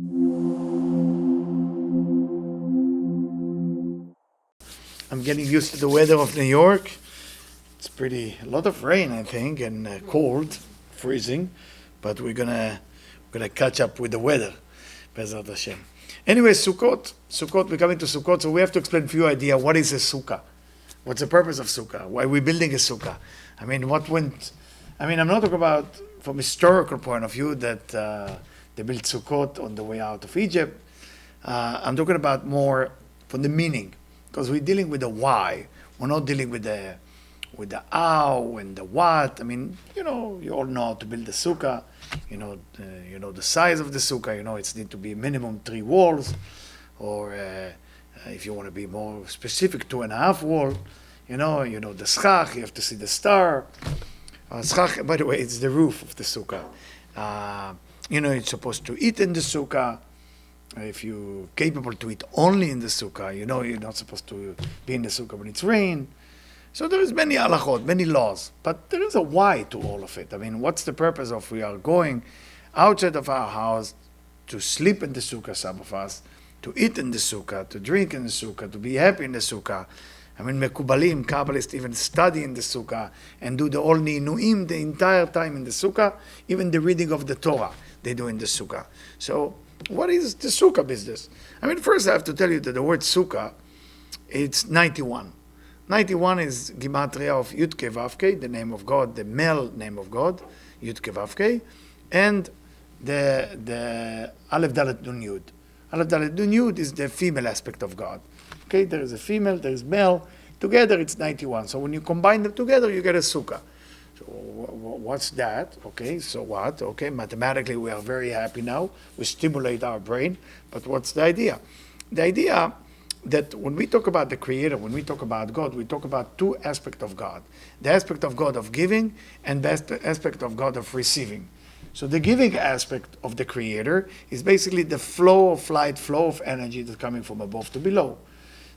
I'm getting used to the weather of New York. It's a lot of rain, I think, and cold, freezing, but we're gonna catch up with the weather, Bezrat Hashem. Anyway, Sukkot, we're coming to Sukkot, so we have to explain a few ideas. What is a sukkah? What's the purpose of sukkah? Why are we building a sukkah? I'm not talking about from historical point of view that they built Sukkot on the way out of Egypt. I'm talking about more from the meaning, because we're dealing with the why. We're not dealing with the how and the what. You all know how to build a sukkah. You know the size of the sukkah. It's need to be minimum 3 walls, or if you want to be more specific, 2.5 walls. The schach. You have to see the star. Schach, by the way, it's the roof of the sukkah. It's supposed to eat in the sukkah. If you're capable to eat only in the sukkah, you're not supposed to be in the sukkah when it's rain. So there is many halachot, many laws, but there is a why to all of it. What's the purpose of we are going outside of our house to sleep in the sukkah, some of us, to eat in the sukkah, to drink in the sukkah, to be happy in the sukkah. Mekubalim, Kabbalists even study in the sukkah and do the all ninuim the entire time in the sukkah, even the reading of the Torah they do in the sukkah. So what is the sukkah business? First I have to tell you that the word sukkah, it's 91. 91 is gematria of Yudke Vavke, the name of God, the male name of God, Yudke Vavke, and the Aleph Dalet Nun Yud. Aleph Dalet Nun Yud is the female aspect of God. Okay, there is a female, there is male. Together it's 91. So when you combine them together, you get a sukkah. So what's that? Okay, so what? Okay, mathematically we are very happy now. We stimulate our brain. But what's the idea? The idea that when we talk about the Creator, when we talk about God, we talk about 2 aspects of God. The aspect of God of giving and the aspect of God of receiving. So the giving aspect of the Creator is basically the flow of light, flow of energy that's coming from above to below.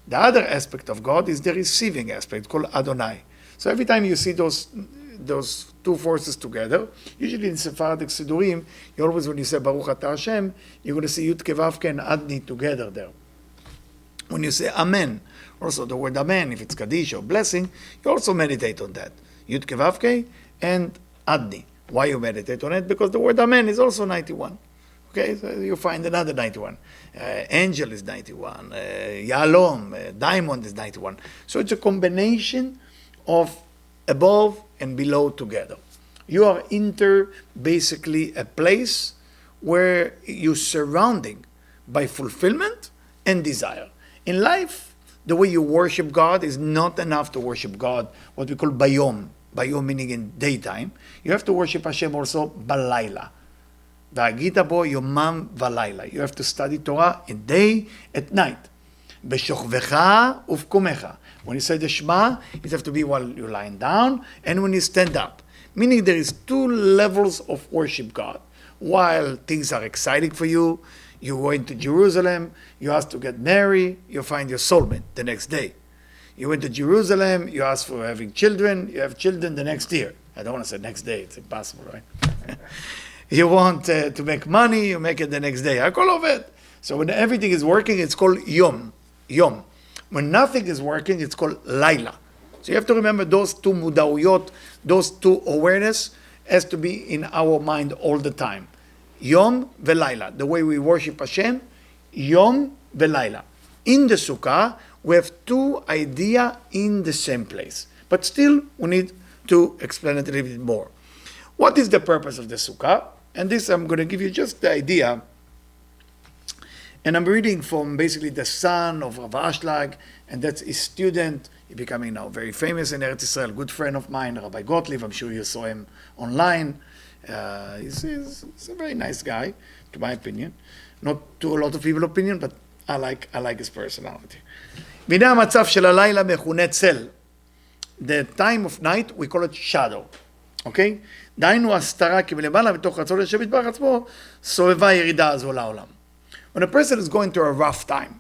The other aspect of God is the receiving aspect called Adonai. So every time you see those 2 forces together, usually in Sephardic Sidurim, you always, when you say Baruch Atah Hashem, you're going to see Yud Kevavke and Adni together there. When you say Amen, also the word Amen, if it's Kaddish or blessing, you also meditate on that. Yud Kevavke and Adni. Why you meditate on it? Because the word Amen is also 91. Okay, so you find another 91. Angel is 91. Yalom, diamond is 91. So it's a combination of above and below together. You are basically a place where you're surrounding by fulfillment and desire. In life, the way you worship God is not enough to worship God, what we call bayom. Bayom meaning in daytime. You have to worship Hashem also balayla. V'agita bo yomam v'layla. You have to study Torah in day, at night. B'shochvecha uvkumecha. When you say the Shema, it has to be while you're lying down and when you stand up. Meaning there is 2 levels of worship God. While things are exciting for you, you go into Jerusalem, you ask to get married, you find your soulmate the next day. You went to Jerusalem, you ask for having children, you have children the next year. I don't want to say next day, it's impossible, right? You want to make money, you make it the next day. I call it. So when everything is working, it's called Yom. When nothing is working, it's called Laila. So you have to remember those 2 mudauyot, those 2 awareness has to be in our mind all the time. Yom ve'Laila. The way we worship Hashem, Yom ve'Laila. In the Sukkah, we have 2 ideas in the same place. But still, we need to explain it a little bit more. What is the purpose of the Sukkah? And this I'm going to give you just the idea. And I'm reading from basically the son of Rav Ashlag, and that's his student. He's becoming now very famous in Eretz Israel, good friend of mine, Rabbi Gottlieb. I'm sure you saw him online. He's a very nice guy, to my opinion. Not to a lot of people's opinion, but I like his personality. The time of night, we call it shadow. Okay? דהיינו הסתרה כי מלמעלה מתוך רצון לשם יתברך עצמו סובבה הירידה הזו לעולם. When a person is going through a rough time,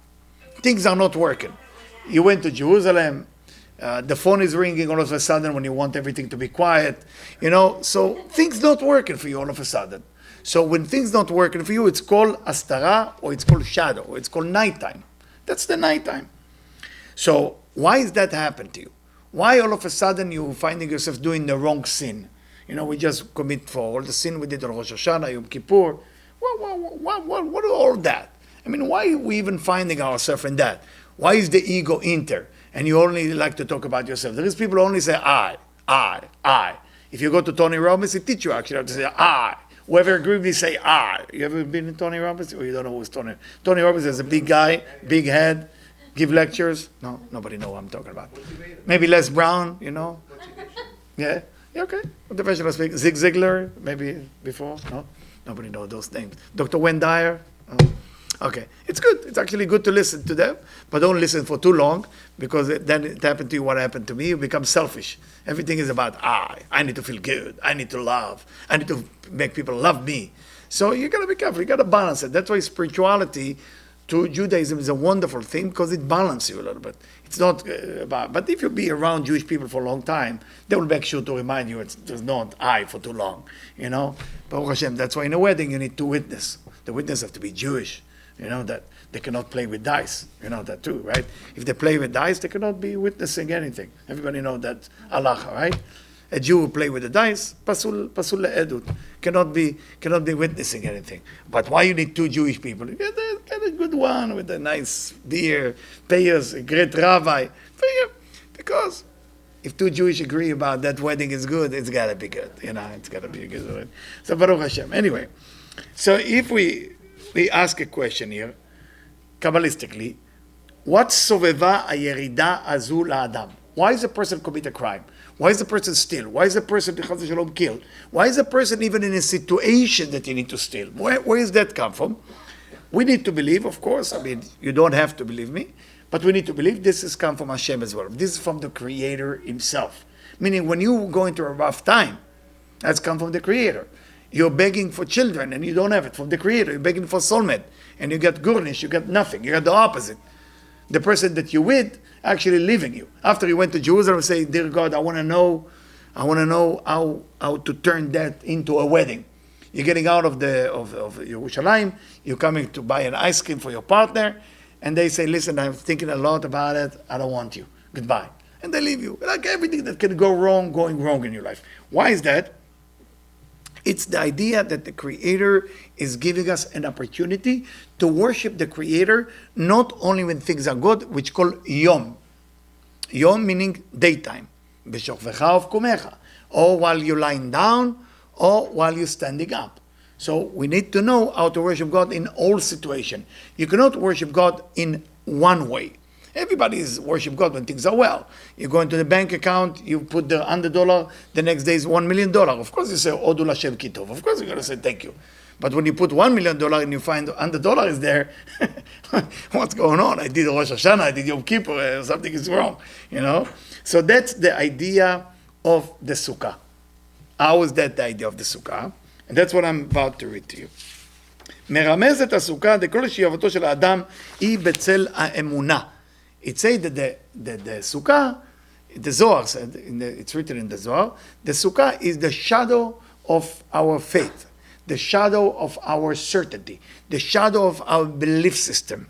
things are not working. You went to Jerusalem, the phone is ringing all of a sudden when you want everything to be quiet, so things not working for you all of a sudden. So when things don't work for you, it's called astara, or it's called shadow, or it's called nighttime. That's the nighttime. So why is that happen to you? Why all of a sudden you finding yourself doing the wrong sin? We just commit for all the sin we did on Rosh Hashanah, Yom Kippur. What all that? Why are we even finding ourselves in that? Why is the ego enter? And you only like to talk about yourself. There is people who only say I. If you go to Tony Robbins, he teach you actually how to say I. Whoever agrees with me, say I. You ever been in Tony Robbins? Or you don't know who's Tony? Tony Robbins is a big guy, big head, give lectures. No, nobody know what I'm talking about. Maybe Les Brown, Yeah, okay. Motivational speaker. Zig Ziglar, maybe before. No, nobody know those names. Dr. Wayne Dyer. Oh. Okay, it's good. It's actually good to listen to them, but don't listen for too long, because then it happened to you what happened to me. You become selfish. Everything is about I need to feel good. I need to love. I need to make people love me. So you got to be careful. You got to balance it. That's why spirituality to Judaism is a wonderful thing, because it balances you a little bit. It's not about, but if you be around Jewish people for a long time, they will make sure to remind you there's not I for too long, Baruch Hashem, that's why in a wedding you need two witnesses. The witness have to be Jewish. That they cannot play with dice. That too, right? If they play with dice, they cannot be witnessing anything. Everybody know that halacha, right? A Jew who play with the dice, pasul le'edut, cannot be witnessing anything. But why you need two Jewish people? Get a good one with a nice beer, pay us a great rabbi. Because if two Jewish agree about that wedding is good, it's got to be good. It's got to be a good one. So Baruch Hashem. Anyway, so if we ask a question here, Kabbalistically, what soveva ayerida azu la'adam? Why is a person commit a crime? Why is the person steal? Why is the person kill? Why is the person even in a situation that you need to steal? Where does that come from? We need to believe, of course. You don't have to believe me, but we need to believe this has come from Hashem as well. This is from the Creator Himself. Meaning, when you go into a rough time, that's come from the Creator. You're begging for children and you don't have it from the Creator. You're begging for soulmate and you get gurnish, you get nothing. You get the opposite. The person that you're with actually leaving you. After you went to Jerusalem and say, dear God, I want to know how to turn that into a wedding. You're getting out of Yerushalayim, you're coming to buy an ice cream for your partner, and they say, listen, I'm thinking a lot about it, I don't want you. Goodbye. And they leave you. Like everything that can go wrong, going wrong in your life. Why is that? It's the idea that the Creator is giving us an opportunity to worship the Creator, not only when things are good, which called Yom. Yom meaning daytime. B'shokvecha uvkumecha. Or while you're lying down, or while you're standing up. So we need to know how to worship God in all situations. You cannot worship God in one way. Everybody is worship God when things are well. You go into the bank account, you put the $100, the next day is $1 million. Of course you say, Odu Lashem Kitov. Of course you're going to say thank you. But when you put $1 million and you find $100 is there, what's going on? I did Rosh Hashanah, I did Yom Kippur, something is wrong, So that's the idea of the Sukkah. How is that the idea of the Sukkah? And that's what I'm about to read to you. מרמזת הסוכה דכל שיבתו של האדם היא בצל האמונה. It says that the Sukkah, the Zohar said, it's written in the Zohar, the Sukkah is the shadow of our faith, the shadow of our certainty, the shadow of our belief system.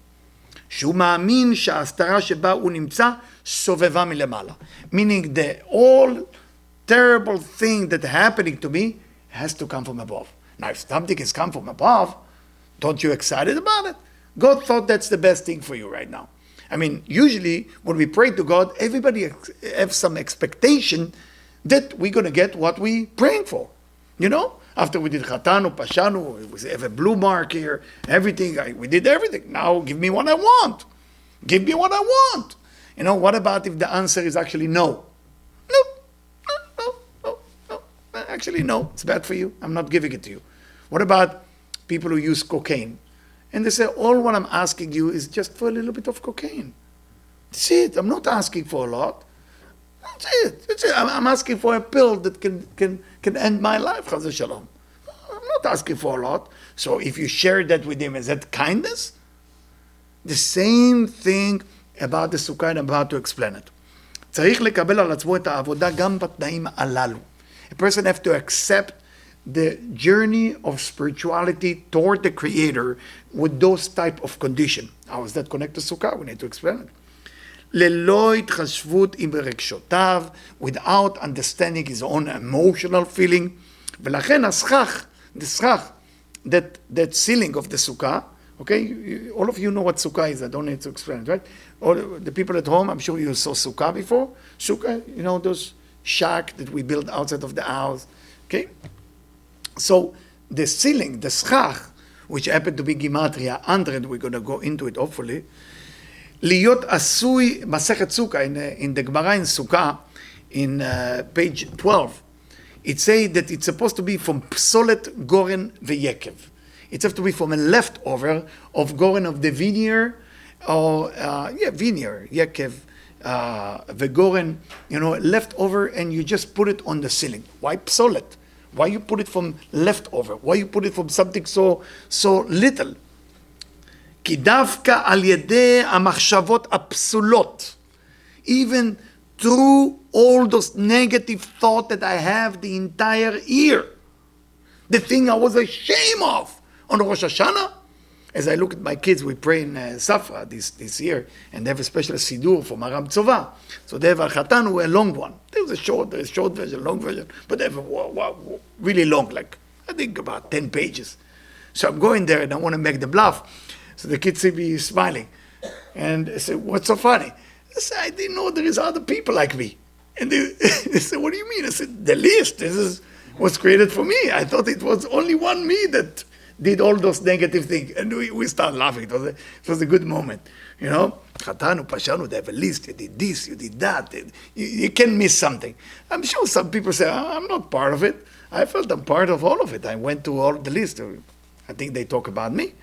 שהוא מאמין שההסתרה שבה הוא נמצא סובבה מלמעלה. Meaning the all terrible thing that happening to me has to come from above. Now if something has come from above, don't you excited about it? God thought that's the best thing for you right now. Usually when we pray to God, everybody have some expectation that we're going to get what we praying for. After we did Chatanu, Pashanu, we have a blue mark here, everything, we did everything. Now give me what I want. Give me what I want. What about if the answer is actually no? No. Actually, no, it's bad for you. I'm not giving it to you. What about people who use cocaine? And they say, all what I'm asking you is just for a little bit of cocaine. That's it. I'm not asking for a lot. That's it. I'm asking for a pill that can end my life, Chaz v'shalom. I'm not asking for a lot. So if you share that with him, is that kindness? The same thing about the Sukkah, and I'm about to explain it. צריך לקבל על עצמו את העבודה גם בתנאים הללו. A person has to accept the journey of spirituality toward the Creator with those type of condition. How is that connected to Sukkah? We need to explain it. ללא התחשבות עם רגשותיו, without understanding his own emotional feeling. ולכן הסכך, the סכך, that ceiling of the Sukkah, okay, all of you know what Sukkah is, I don't need to explain it, right? All the people at home, I'm sure you saw Sukkah before. Sukkah, you know, those shack that we build outside of the house, okay? So the ceiling, the schach, which happened to be Gematria 100, we're going to go into it hopefully, להיות עשוי, מסכת סוכה, in the Gemara in Sukkah, in page 12, it says that it's supposed to be from psolet, goren, veyekev. It has to be from a leftover of goren of the vineyard, or, vineyard, yekev, vegoren, you know, leftover, and you just put it on the ceiling. Why psolet? Why you put it from leftover? Why you put it from something so little? כי דווקא על ידי המחשבות הפסולות, even through all those negative thoughts that I have the entire year, the thing I was ashamed of on Rosh Hashanah, as I look at my kids, we pray in Safra this year, and they have a special Sidur for Maram Tzova. So they have a Chatan, a long one. There's a short version, long version, but they have a really long, like I think about 10 pages. So I'm going there and I want to make the bluff. So the kids see me smiling. And I said, what's so funny? I said, I didn't know there is other people like me. And they said, what do you mean? I said, the list, was created for me. I thought it was only one me that did all those negative things. And we started laughing. It was a good moment. You know, Chatanu, Pashanu, they have a list. You did this, you did that. You can miss something. I'm sure some people say, I'm not part of it. I felt I'm part of all of it. I went to all the list. I think they talk about me.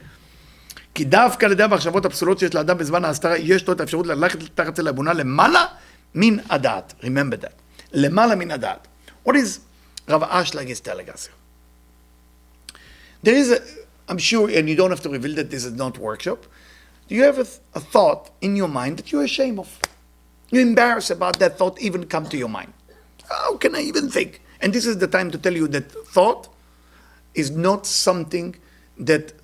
כי דווקא על ידי המחשבות הפסולות שיש לאדם בזמן ההסתרה, יש לו את האפשרות ללכת תחת אל האמונה למעלה מן הדעת. Remember that. למעלה מן הדעת. What is Rav Ashlag is telling us here? There is I'm sure, and you don't have to reveal that this is not workshop, you have a thought in your mind that you're ashamed of. You're embarrassed about that thought even come to your mind. How can I even think? And this is the time to tell you that thought is not something that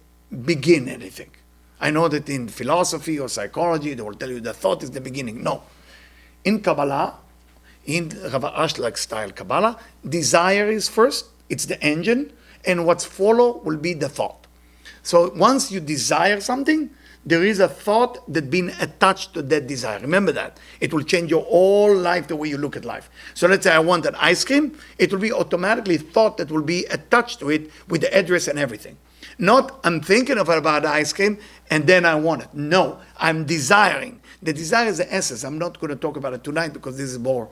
begin anything. I know that in philosophy or psychology, they will tell you that thought is the beginning. No. In Kabbalah, in Rav Ashlag style Kabbalah, desire is first, it's the engine, and what's follow will be the thought. So once you desire something, there is a thought that been attached to that desire. Remember that. It will change your whole life, the way you look at life. So let's say I want an ice cream, it will be automatically thought that will be attached to it with the address and everything. Not, I'm thinking about the ice cream and then I want it. No, I'm desiring. The desire is the essence. I'm not going to talk about it tonight because this is more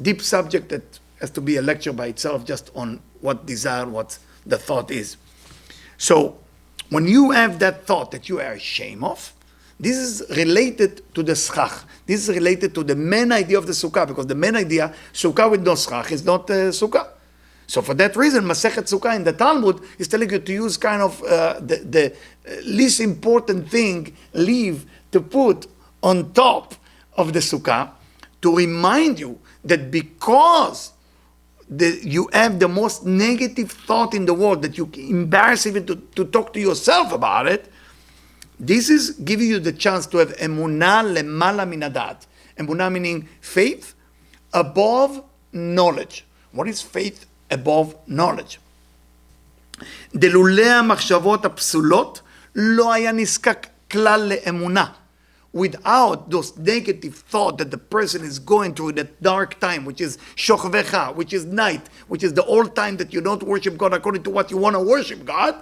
deep subject that has to be a lecture by itself just on what desire, what the thought is. So when you have that thought that you are ashamed of, this is related to the schach. This is related to the main idea of the sukkah, because the main idea, sukkah with no schach, is not sukkah. So for that reason, Masechet Sukkah in the Talmud is telling you to use kind of the least important thing, leaf, to put on top of the Sukkah to remind you that because you have the most negative thought in the world, that you embarrass even to talk to yourself about it, this is giving you the chance to have emunah lemala min hadat. Emunah meaning faith above knowledge. What is faith above knowledge? דלולי המחשבות הפסולות לא היה נזקק כלל לאמונה. Without those negative thoughts that the person is going through that dark time, which is shochvecha, which is night, which is the old time that you don't worship God according to what you want to worship God,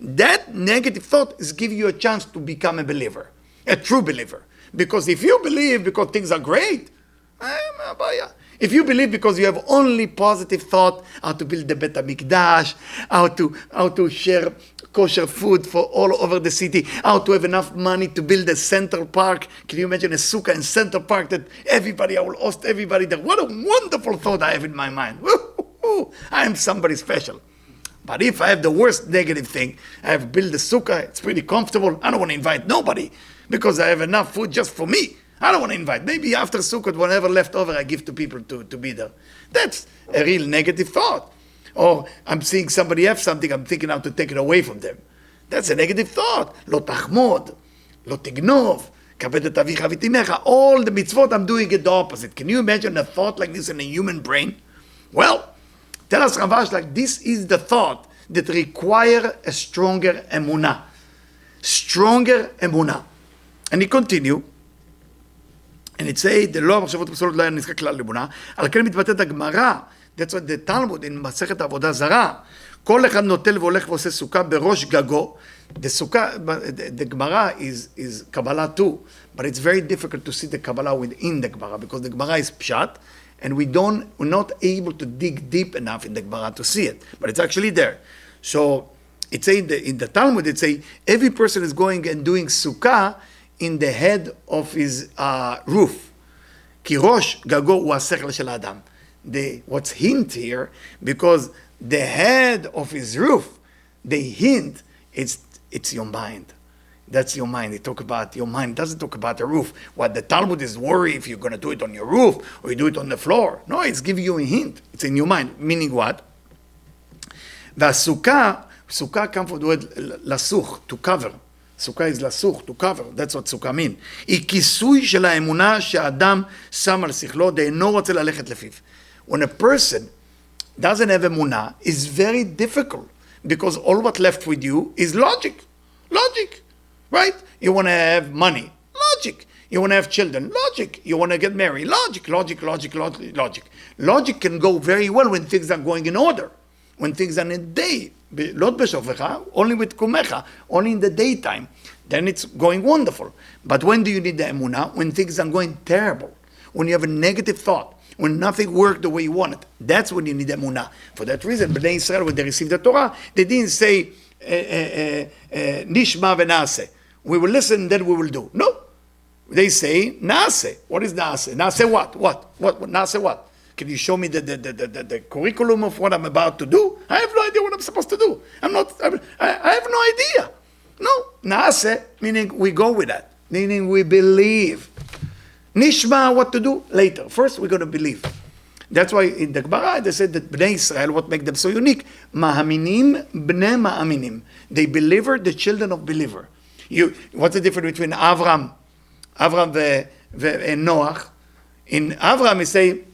that negative thought is giving you a chance to become a believer, a true believer. Because if you believe because things are great, if you believe because you have only positive thought, how to build the Bet HaMikdash, how to share kosher food for all over the city, how to have enough money to build a Central Park. Can you imagine a sukkah in Central Park that I will host everybody there? What a wonderful thought I have in my mind. I am somebody special. But if I have the worst negative thing, I have built a sukkah, it's pretty comfortable, I don't want to invite nobody because I have enough food just for me. I don't want to invite. Maybe after Sukkot, whatever left over, I give to people to be there. That's a real negative thought. Or I'm seeing somebody have something, I'm thinking how to take it away from them. That's a negative thought. לא תחמוד, לא תגנוב, כבד את אביך ואת אמך. All the mitzvot, I'm doing it the opposite. Can you imagine a thought like this in a human brain? Well, tell us Ravash, like this is the thought that require a stronger emunah. Stronger emunah. And he continue, and it say, the law המחשבות הפסולות לא היה נזקק כלל לאמונה, על כן מתבטאת הגמרא, that's what the Talmud in מסכת עבודה זרה, כל אחד נוטל והולך ועושה סוכה בראש גגו. The sukkah, the Gemara is Kabbalah too, but it's very difficult to see the Kabbalah within the Gemara because the Gemara is pshat, and we're not able to dig deep enough in the Gemara to see it, but it's actually there. So it say in the Talmud, it say every person is going and doing sukkah in the head of his roof. Ki rosh gago hu hasechel shel adam. What's hint here, because the head of his roof, they hint, it's your mind. That's your mind. They talk about your mind. It doesn't talk about the roof. What the Talmud is worried if you're going to do it on your roof or you do it on the floor. No, it's giving you a hint. It's in your mind. Meaning what? Sukkah comes from the word lasuch, to cover. Sukkah is lasuch, to cover. That's what sukkah means. היא כיסוי של האמונה שהאדם שם על שכלו, דאינו רוצה ללכת לפיו. When a person doesn't have emunah, it's very difficult because all what left with you is logic. Logic, right? You want to have money, logic. You want to have children, logic. You want to get married, logic. Logic can go very well when things are going in order, when things are in the day, not b'shofecha, only with kumecha, only in the daytime. Then it's going wonderful. But when do you need the emunah? When things are going terrible, when you have a negative thought, when nothing worked the way you want it. That's when you need emunah. For that reason, Bnei Israel, when they received the Torah, they didn't say, nishma v'naaseh. We will listen, then we will do. No. They say, naaseh. What is naaseh? Naaseh what? What? Naaseh what? Can you show me the curriculum of what I'm about to do? I have no idea what I'm supposed to do. I have no idea. No. Naaseh, meaning we go with that. Meaning we believe. Nishma, what to do? Later. First, we're going to believe. That's why in the Kabbalah, they said that Bnei Israel, what makes them so unique? Ma'aminim bnei ma'aminim. They believer, the children of believer. What's the difference between Avram and Noach? In Avram, he say,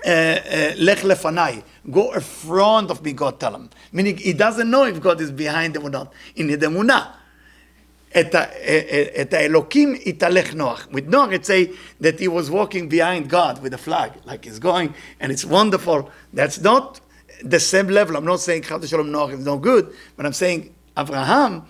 Lech lefanai, go in front of me, God tell him. Meaning, he doesn't know if God is behind him or not. In the emunah. את האלוקים התהלך נוח. With Noach it say that he was walking behind God with a flag, like he's going, and it's wonderful. That's not the same level. I'm not saying Chas v'Shalom Noach is no good, but I'm saying Abraham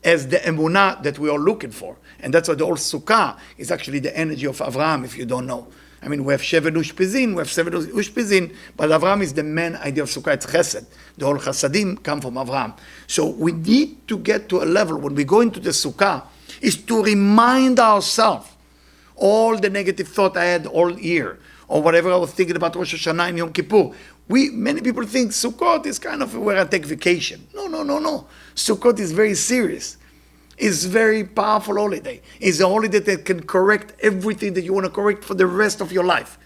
as the emunah that we are looking for. And that's why the whole sukkah is actually the energy of Abraham, if you don't know. I mean, we have Shevet Ushpizin, we have Seven Ushpizin, but Avraham is the main idea of Sukkah. It's Chesed. The whole Chasadim come from Avraham. So we need to get to a level, when we go into the Sukkah, is to remind ourselves all the negative thought I had all year, or whatever I was thinking about Rosh Hashanah and Yom Kippur. Many people think Sukkot is kind of where I take vacation. No. Sukkot is very serious. It's a very powerful holiday. It's a holiday that can correct everything that you want to correct for the rest of your life,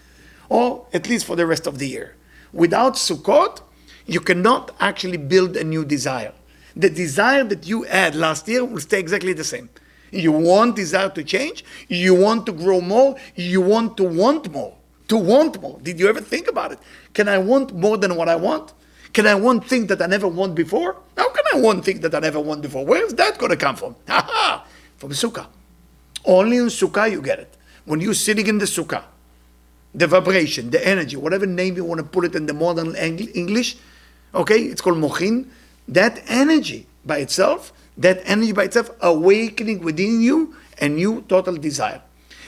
or at least for the rest of the year. Without Sukkot, you cannot actually build a new desire. The desire that you had last year will stay exactly the same. You want desire to change, you want to grow more, you want to want more. To want more. Did you ever think about it? Can I want more than what I want? Can I want things that I never want before? How can I want things that I never want before? Where is that going to come from? From Sukkah. Only in Sukkah you get it. When you're sitting in the Sukkah, the vibration, the energy, whatever name you want to put it in the modern English, okay, it's called mochin. That energy by itself awakening within you a new total desire.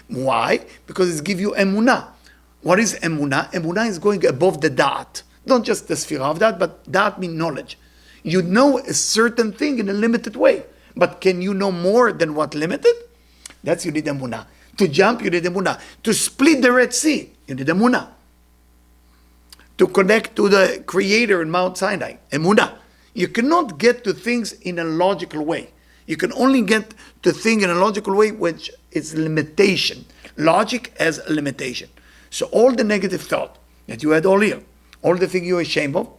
Why? Because it gives you emunah. What is emunah? Emunah is going above the da'at. Not just the sphere of that, but that means knowledge. You know a certain thing in a limited way. But can you know more than what limited? That's you need emunah. To jump, you need emunah. To split the Red Sea, you need emunah. To connect to the Creator in Mount Sinai, emunah. You cannot get to things in a logical way. You can only get to things in a logical way which is limitation. Logic as a limitation. So all the negative thought that you had all year, all the things you're ashamed of,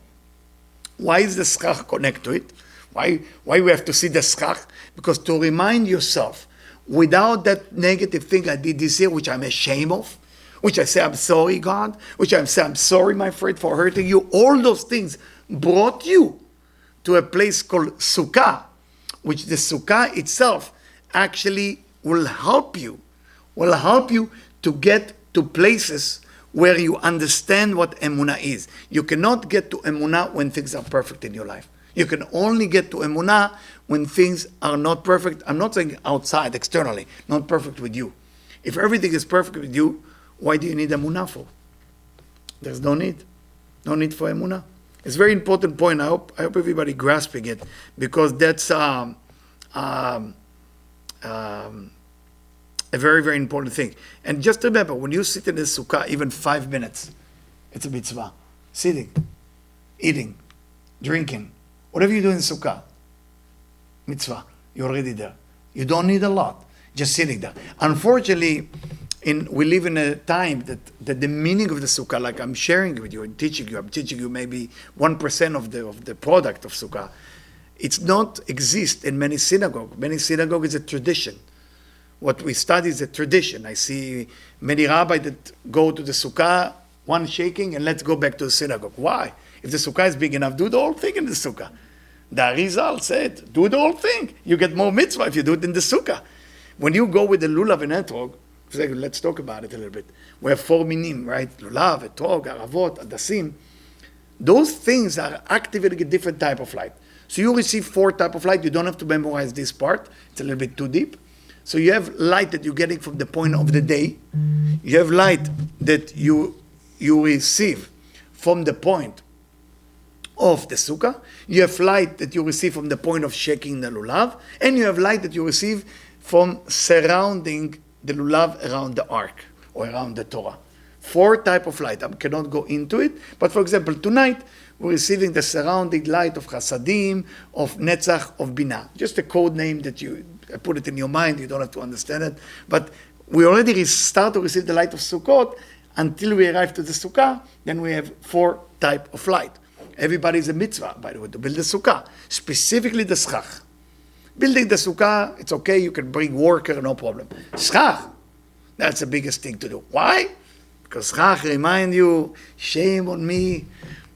Why is the schach connect to it? Why we have to see the schach? Because to remind yourself, without that negative thing I did this year, which I'm ashamed of, which I say, I'm sorry, God, which I say, I'm sorry, my friend, for hurting you, all those things brought you to a place called Sukkah, which the Sukkah itself actually will help you to get to places where you understand what emunah is. You cannot get to emunah when things are perfect in your life. You can only get to emunah when things are not perfect. I'm not saying outside, externally, not perfect with you. If everything is perfect with you, why do you need emunah for? There's no need. No need for emunah. It's a very important point. I hope everybody grasping it, because that's a very, very important thing. And just remember, when you sit in the sukkah, even 5 minutes, it's a mitzvah. Sitting, eating, drinking, whatever you do in the sukkah, mitzvah, you're already there. You don't need a lot, just sitting there. Unfortunately, we live in a time that the meaning of the sukkah, like I'm sharing with you and teaching you, I'm teaching you maybe 1% of the product of sukkah. It's not exist in many synagogues. Many synagogues is a tradition. What we study is a tradition. I see many rabbis that go to the sukkah, one shaking, and let's go back to the synagogue. Why? If the sukkah is big enough, do the whole thing in the sukkah. The Arizal said, do the whole thing. You get more mitzvah if you do it in the sukkah. When you go with the lulav and etrog, let's talk about it a little bit. We have 4 minim, right? Lulav, etrog, aravot, adasim. Those things are activating a different type of light. So you receive 4 type of light. You don't have to memorize this part. It's a little bit too deep. So you have light that you're getting from the point of the day. You have light that you receive from the point of the sukkah. You have light that you receive from the point of shaking the lulav. And you have light that you receive from surrounding the lulav around the ark or around the Torah. 4 type of light. I cannot go into it. But for example, tonight, we're receiving the surrounding light of Chasadim, of Netzach, of Binah. Just a code name that you put it in your mind. You don't have to understand it. But we already start to receive the light of Sukkot until we arrive to the Sukkah. Then we have 4 type of light. Everybody is a mitzvah, by the way, to build the Sukkah. Specifically the schach. Building the Sukkah, it's okay. You can bring worker, no problem. Schach, that's the biggest thing to do. Why? Because schach remind you, shame on me.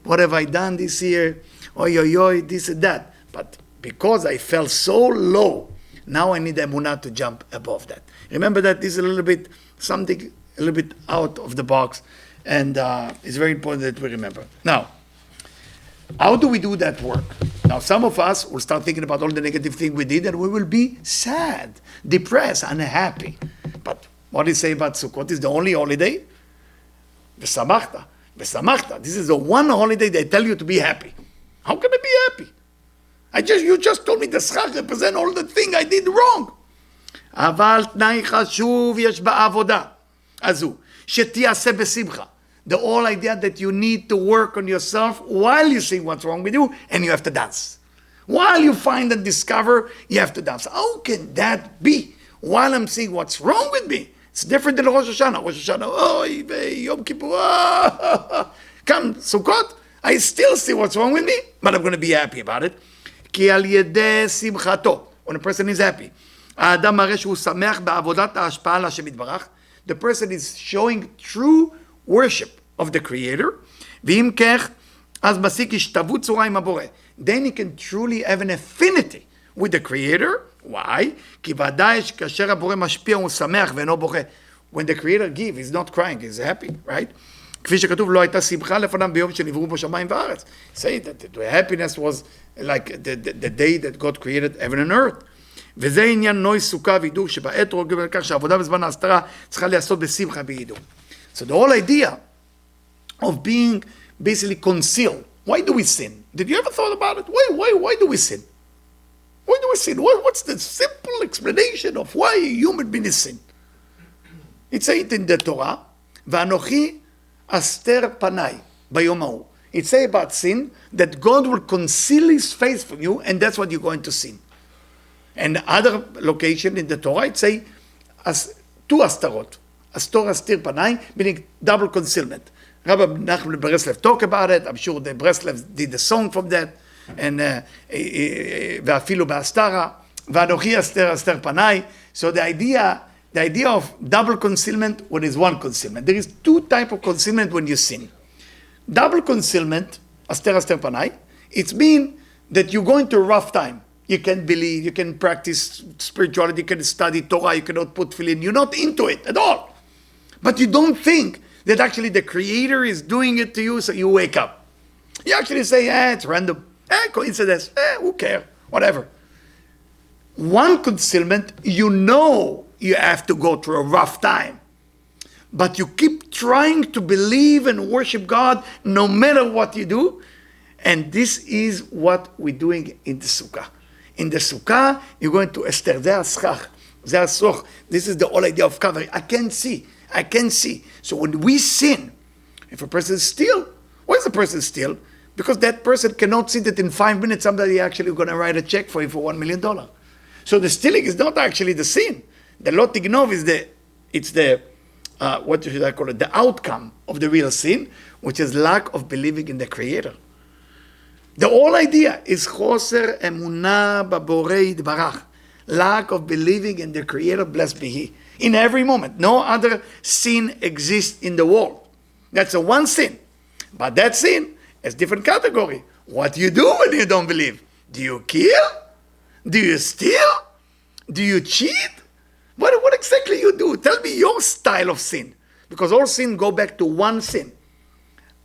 What have I done this year? Oy, oy, oy, this and that. But because I fell so low, now I need emunah to jump above that. Remember that this is a little bit, something a little bit out of the box. And it's very important that we remember. Now, how do we do that work? Now, some of us will start thinking about all the negative things we did and we will be sad, depressed, unhappy. But what do you say about Sukkot? It's the only holiday. V'samachta. V'samachta. This is the one holiday they tell you to be happy. How can I be happy? You just told me the schach represent all the thing I did wrong. אבל תנאי חשוב יש בעבודה הזו, שתיעשה בשמחה. The whole idea that you need to work on yourself while you see what's wrong with you, and you have to dance. While you find and discover, you have to dance. How can that be? While I'm seeing what's wrong with me. It's different than Rosh Hashanah. Rosh Hashanah, oh, Yom Kippur, come, Sukkot, I still see what's wrong with me, but I'm going to be happy about it. כי על ידי שמחתו, when a person is happy, האדם מראה שהוא שמח בעבודת ההשפעה על השם יתברך, the person is showing true worship of the Creator, ואם כך, אז משיג השתוות צורה עם הבורא. Then he can truly have an affinity with the Creator. Why? כי ודאי כאשר הבורא משפיע הוא שמח ואינו בוכה. When the Creator gives, he's not crying, he's happy, right? כפי שכתוב, לא הייתה שמחה לפניו ביום שנבראו בו שמיים וארץ. Say that the happiness was like the day that God created heaven and earth. וזה עניין נוי סוכה וידור שבעת רוגל לכך שהעבודה בזמן ההסתרה צריכה להיעשות בשמחה וידור. So the whole idea of being basically concealed. Why do we sin? Did you ever thought about it? Why do we sin? Why do we sin? What's the simple explanation of why a human being is sin? It says in the Torah, ואנוכי אסתר פניי ביום ההוא. It says about sin that God will conceal his face from you, and that's what you're going to sin. And other location in the Torah, it says as 2 astarot. Astor astir panai, meaning double concealment. Rabbi Nachman Breslev talked about it. I'm sure the Breslev did the song from that. And ואפילו בהסתרה, ואנוכי אסתר אסתר פניי. So the idea of double concealment when it's one concealment. There is two types of concealment when you sin. Double concealment, aster aster panai, it means that you're going through a rough time. You can believe, you can practice spirituality, you can study Torah, you cannot put tefillin, you're not into it at all. But you don't think that actually the Creator is doing it to you, so you wake up. You actually say, it's random, coincidence, who cares, whatever. One concealment, you know you have to go through a rough time. But you keep trying to believe and worship God no matter what you do. And this is what we're doing in the Sukkah. In the Sukkah, you're going to Esther. This is the whole idea of covering. I can see. So when we sin, if a person steals, why is the person steal? Because that person cannot see that in 5 minutes somebody actually going to write a check for you for $1 million. So the stealing is not actually the sin. The lo tignov is the what should I call it? The outcome of the real sin, which is lack of believing in the Creator. The whole idea is choser emunah baborei yitbarach, lack of believing in the Creator, blessed be He. In every moment, no other sin exists in the world. That's a one sin, but that sin has different category. What do you do when you don't believe? Do you kill? Do you steal? Do you cheat? What exactly you do? Tell me your style of sin. Because all sin go back to one sin.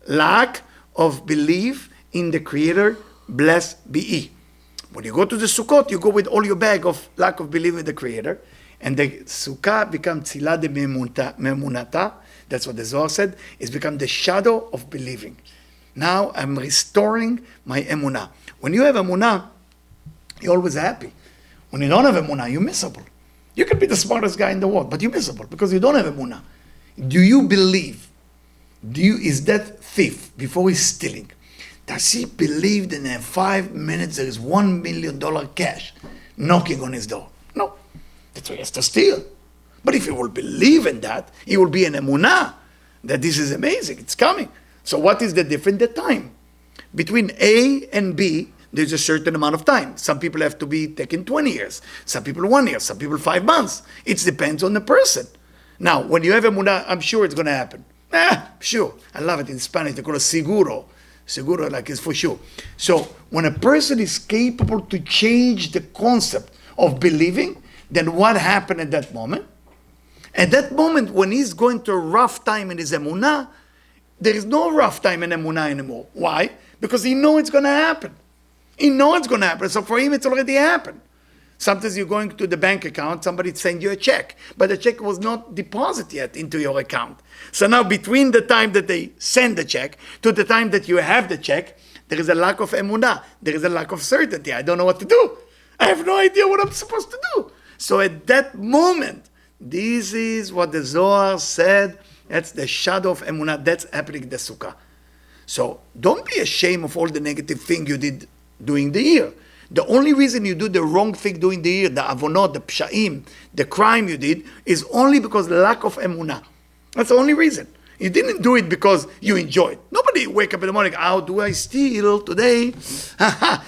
Lack of belief in the Creator, blessed be He. When you go to the Sukkot, you go with all your bag of lack of belief in the Creator. And the Sukkah becomes tzila de memunata. That's what the Zohar said. It's become the shadow of believing. Now I'm restoring my emunah. When you have emunah, you're always happy. When you don't have emunah, you're miserable. You can be the smartest guy in the world, but you're miserable because you don't have emunah. Do you believe? Is that thief, before he's stealing, does he believe that in 5 minutes there is $1 million cash knocking on his door? No. That's why he has to steal. But if he will believe in that, he will be an emunah that this is amazing, it's coming. So what is the difference? The time. Between A and B, there's a certain amount of time. Some people have to be taken 20 years. Some people 1 year. Some people 5 months. It depends on the person. Now, when you have emunah, I'm sure it's going to happen. Sure. I love it in Spanish. They call it seguro. Seguro, like it's for sure. So when a person is capable to change the concept of believing, then what happened at that moment? At that moment, when he's going through a rough time in his emunah, there is no rough time in emunah anymore. Why? Because he knows it's going to happen. He knows it's going to happen. So for him, it's already happened. Sometimes you're going to the bank account, somebody sends you a check, but the check was not deposited yet into your account. So now between the time that they send the check to the time that you have the check, there is a lack of emunah. There is a lack of certainty. I don't know what to do. I have no idea what I'm supposed to do. So at that moment, this is what the Zohar said. That's the shadow of emunah. That's happening in the Sukkah. So don't be ashamed of all the negative things you did during the year. The only reason you do the wrong thing during the year, the avonot, the psha'im, the crime you did, is only because lack of emunah. That's the only reason. You didn't do it because you enjoyed. Nobody wake up in the morning, how do I steal today?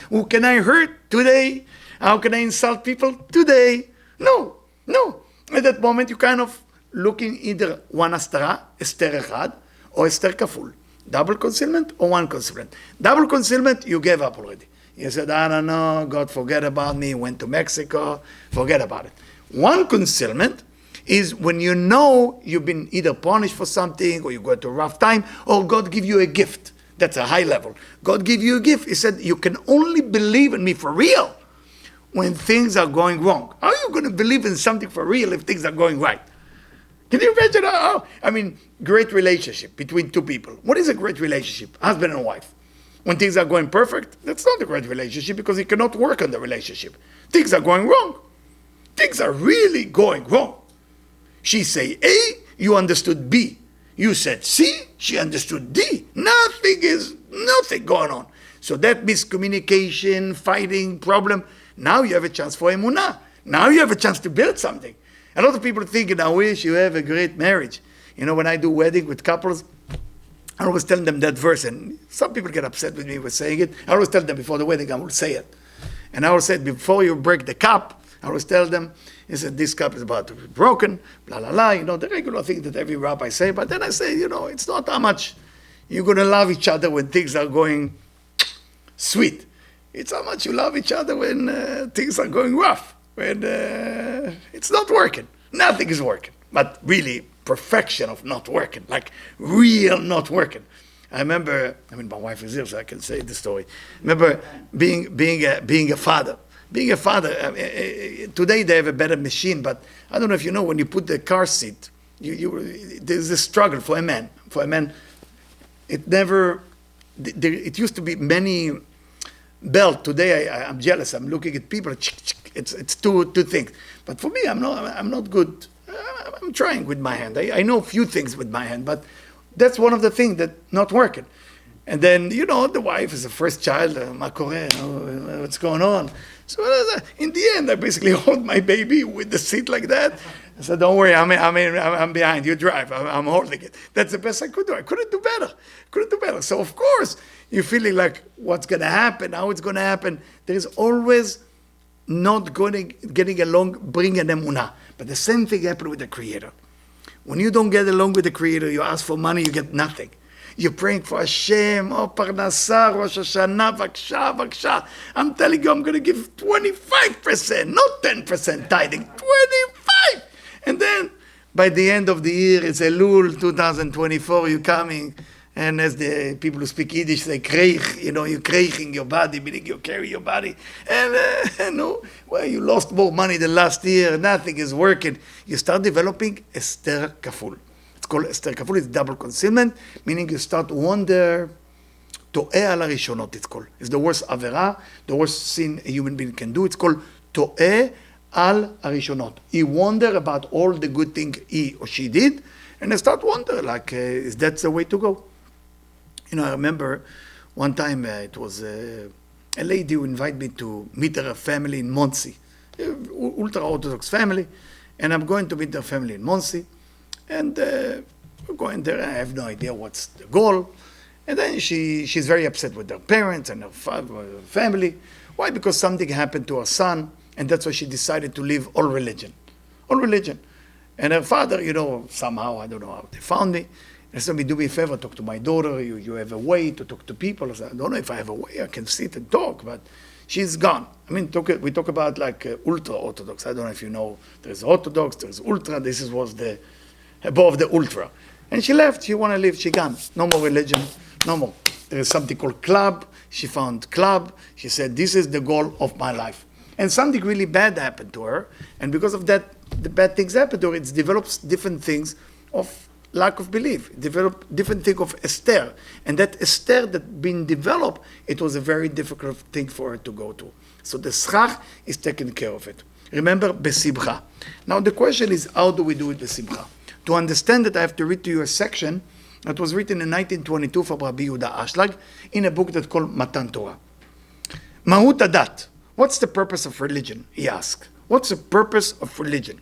Who can I hurt today? How can I insult people today? No. At that moment, you kind of looking either one astara, Esther echad, or Esther kaful. Double concealment or one concealment. Double concealment, you gave up already. You said, I don't know, God forget about me, went to Mexico, forget about it. One concealment is when you know you've been either punished for something, or you go through a rough time, or God give you a gift. That's a high level. God give you a gift. He said, you can only believe in me for real when things are going wrong. How are you going to believe in something for real if things are going right? Can you imagine great relationship between two people. What is a great relationship? Husband and wife. When things are going perfect, that's not a great relationship because you cannot work on the relationship. Things are going wrong. Things are really going wrong. She say A, you understood B. You said C, she understood D. Nothing going on. So that miscommunication, fighting, problem, now you have a chance for emunah. Now you have a chance to build something. A lot of people are thinking, I wish you have a great marriage. You know, when I do wedding with couples, I always tell them that verse, and some people get upset with me for saying it. I always tell them before the wedding, I will say it. And I always say, before you break the cup, I always tell them, he said, this cup is about to be broken, blah, blah, blah, the regular thing that every rabbi say. But then I say, it's not how much you're going to love each other when things are going sweet. It's how much you love each other when things are going rough, when it's not working. Nothing is working. But really, perfection of not working, like real not working. I remember, my wife is here, so I can say the story. I remember being a father. Being a father, today they have a better machine, but I don't know if you know, when you put the car seat, there's a struggle for a man. For a man, it used to be many belt. Today I'm jealous. I'm looking at people. It's two things. But for me, I'm not good. I'm trying with my hand. I know a few things with my hand, but that's one of the things that not working. And then, the wife is the first child, what's going on? So in the end, I basically hold my baby with the seat like that. I said, don't worry, I'm behind, you drive, I'm holding it. That's the best I could do. I couldn't do better. So of course, you're feeling like, what's going to happen, how it's going to happen. There is always not getting along, bring an emunah. But the same thing happened with the Creator. When you don't get along with the Creator, you ask for money, you get nothing. You're praying for Hashem, Parnasah, Rosh Hashanah, Vaksha, Vaksha. I'm telling you, I'm going to give 25%, not 10% tithing, 25%. And then, by the end of the year, it's Elul 2024, you're coming, and as the people who speak Yiddish say, kreich, you're kreiching your body, meaning you carry your body. And, you lost more money than last year, nothing is working. You start developing Esther Kaful. It's called Esther Kaful, it's double concealment, meaning you start to wonder, to'eh al harishonot, it's called. It's the worst avera, the worst sin a human being can do. It's called to'eh al harishonot. He wonder about all the good things he or she did, and I start wonder, is that the way to go? I remember one time it was a lady who invited me to meet her family in Monsey, ultra-Orthodox family, and I'm going to meet her family in Monsey, and we're going there, I have no idea what's the goal, and then she's very upset with her parents and her family. Why? Because something happened to her son, and that's why she decided to leave all religion. And her father, somehow, I don't know how they found me. They said, do me a favor, talk to my daughter. You have a way to talk to people. I said, I don't know if I have a way. I can sit and talk, but she's gone. We talk about ultra-Orthodox. I don't know if you know, there's Orthodox, there's ultra. This was the above the ultra. And she left. She want to leave. She gone. No more religion. No more. There is something called club. She found club. She said, this is the goal of my life. And something really bad happened to her. And because of that, the bad things happened to her. It develops different things of lack of belief. It developed different thing of Esther. And that Esther that been developed, it was a very difficult thing for her to go to. So the schach is taking care of it. Remember, besimcha. Now the question is, how do we do it besimcha? To understand that, I have to read to you a section that was written in 1922 from Rabbi Yehuda Ashlag in a book that's called Matan Torah. Mahut Adat. What's the purpose of religion? He asked. What's the purpose of religion?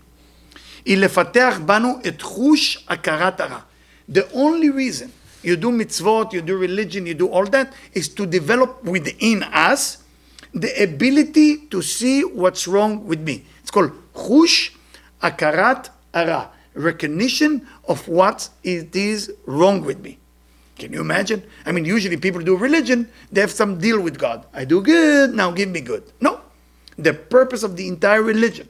The only reason you do mitzvot, you do religion, you do all that, is to develop within us the ability to see what's wrong with me. It's called chush akarat ara, recognition of what it is wrong with me. Can you imagine? Usually people do religion, they have some deal with God. I do good, now give me good. No. The purpose of the entire religion,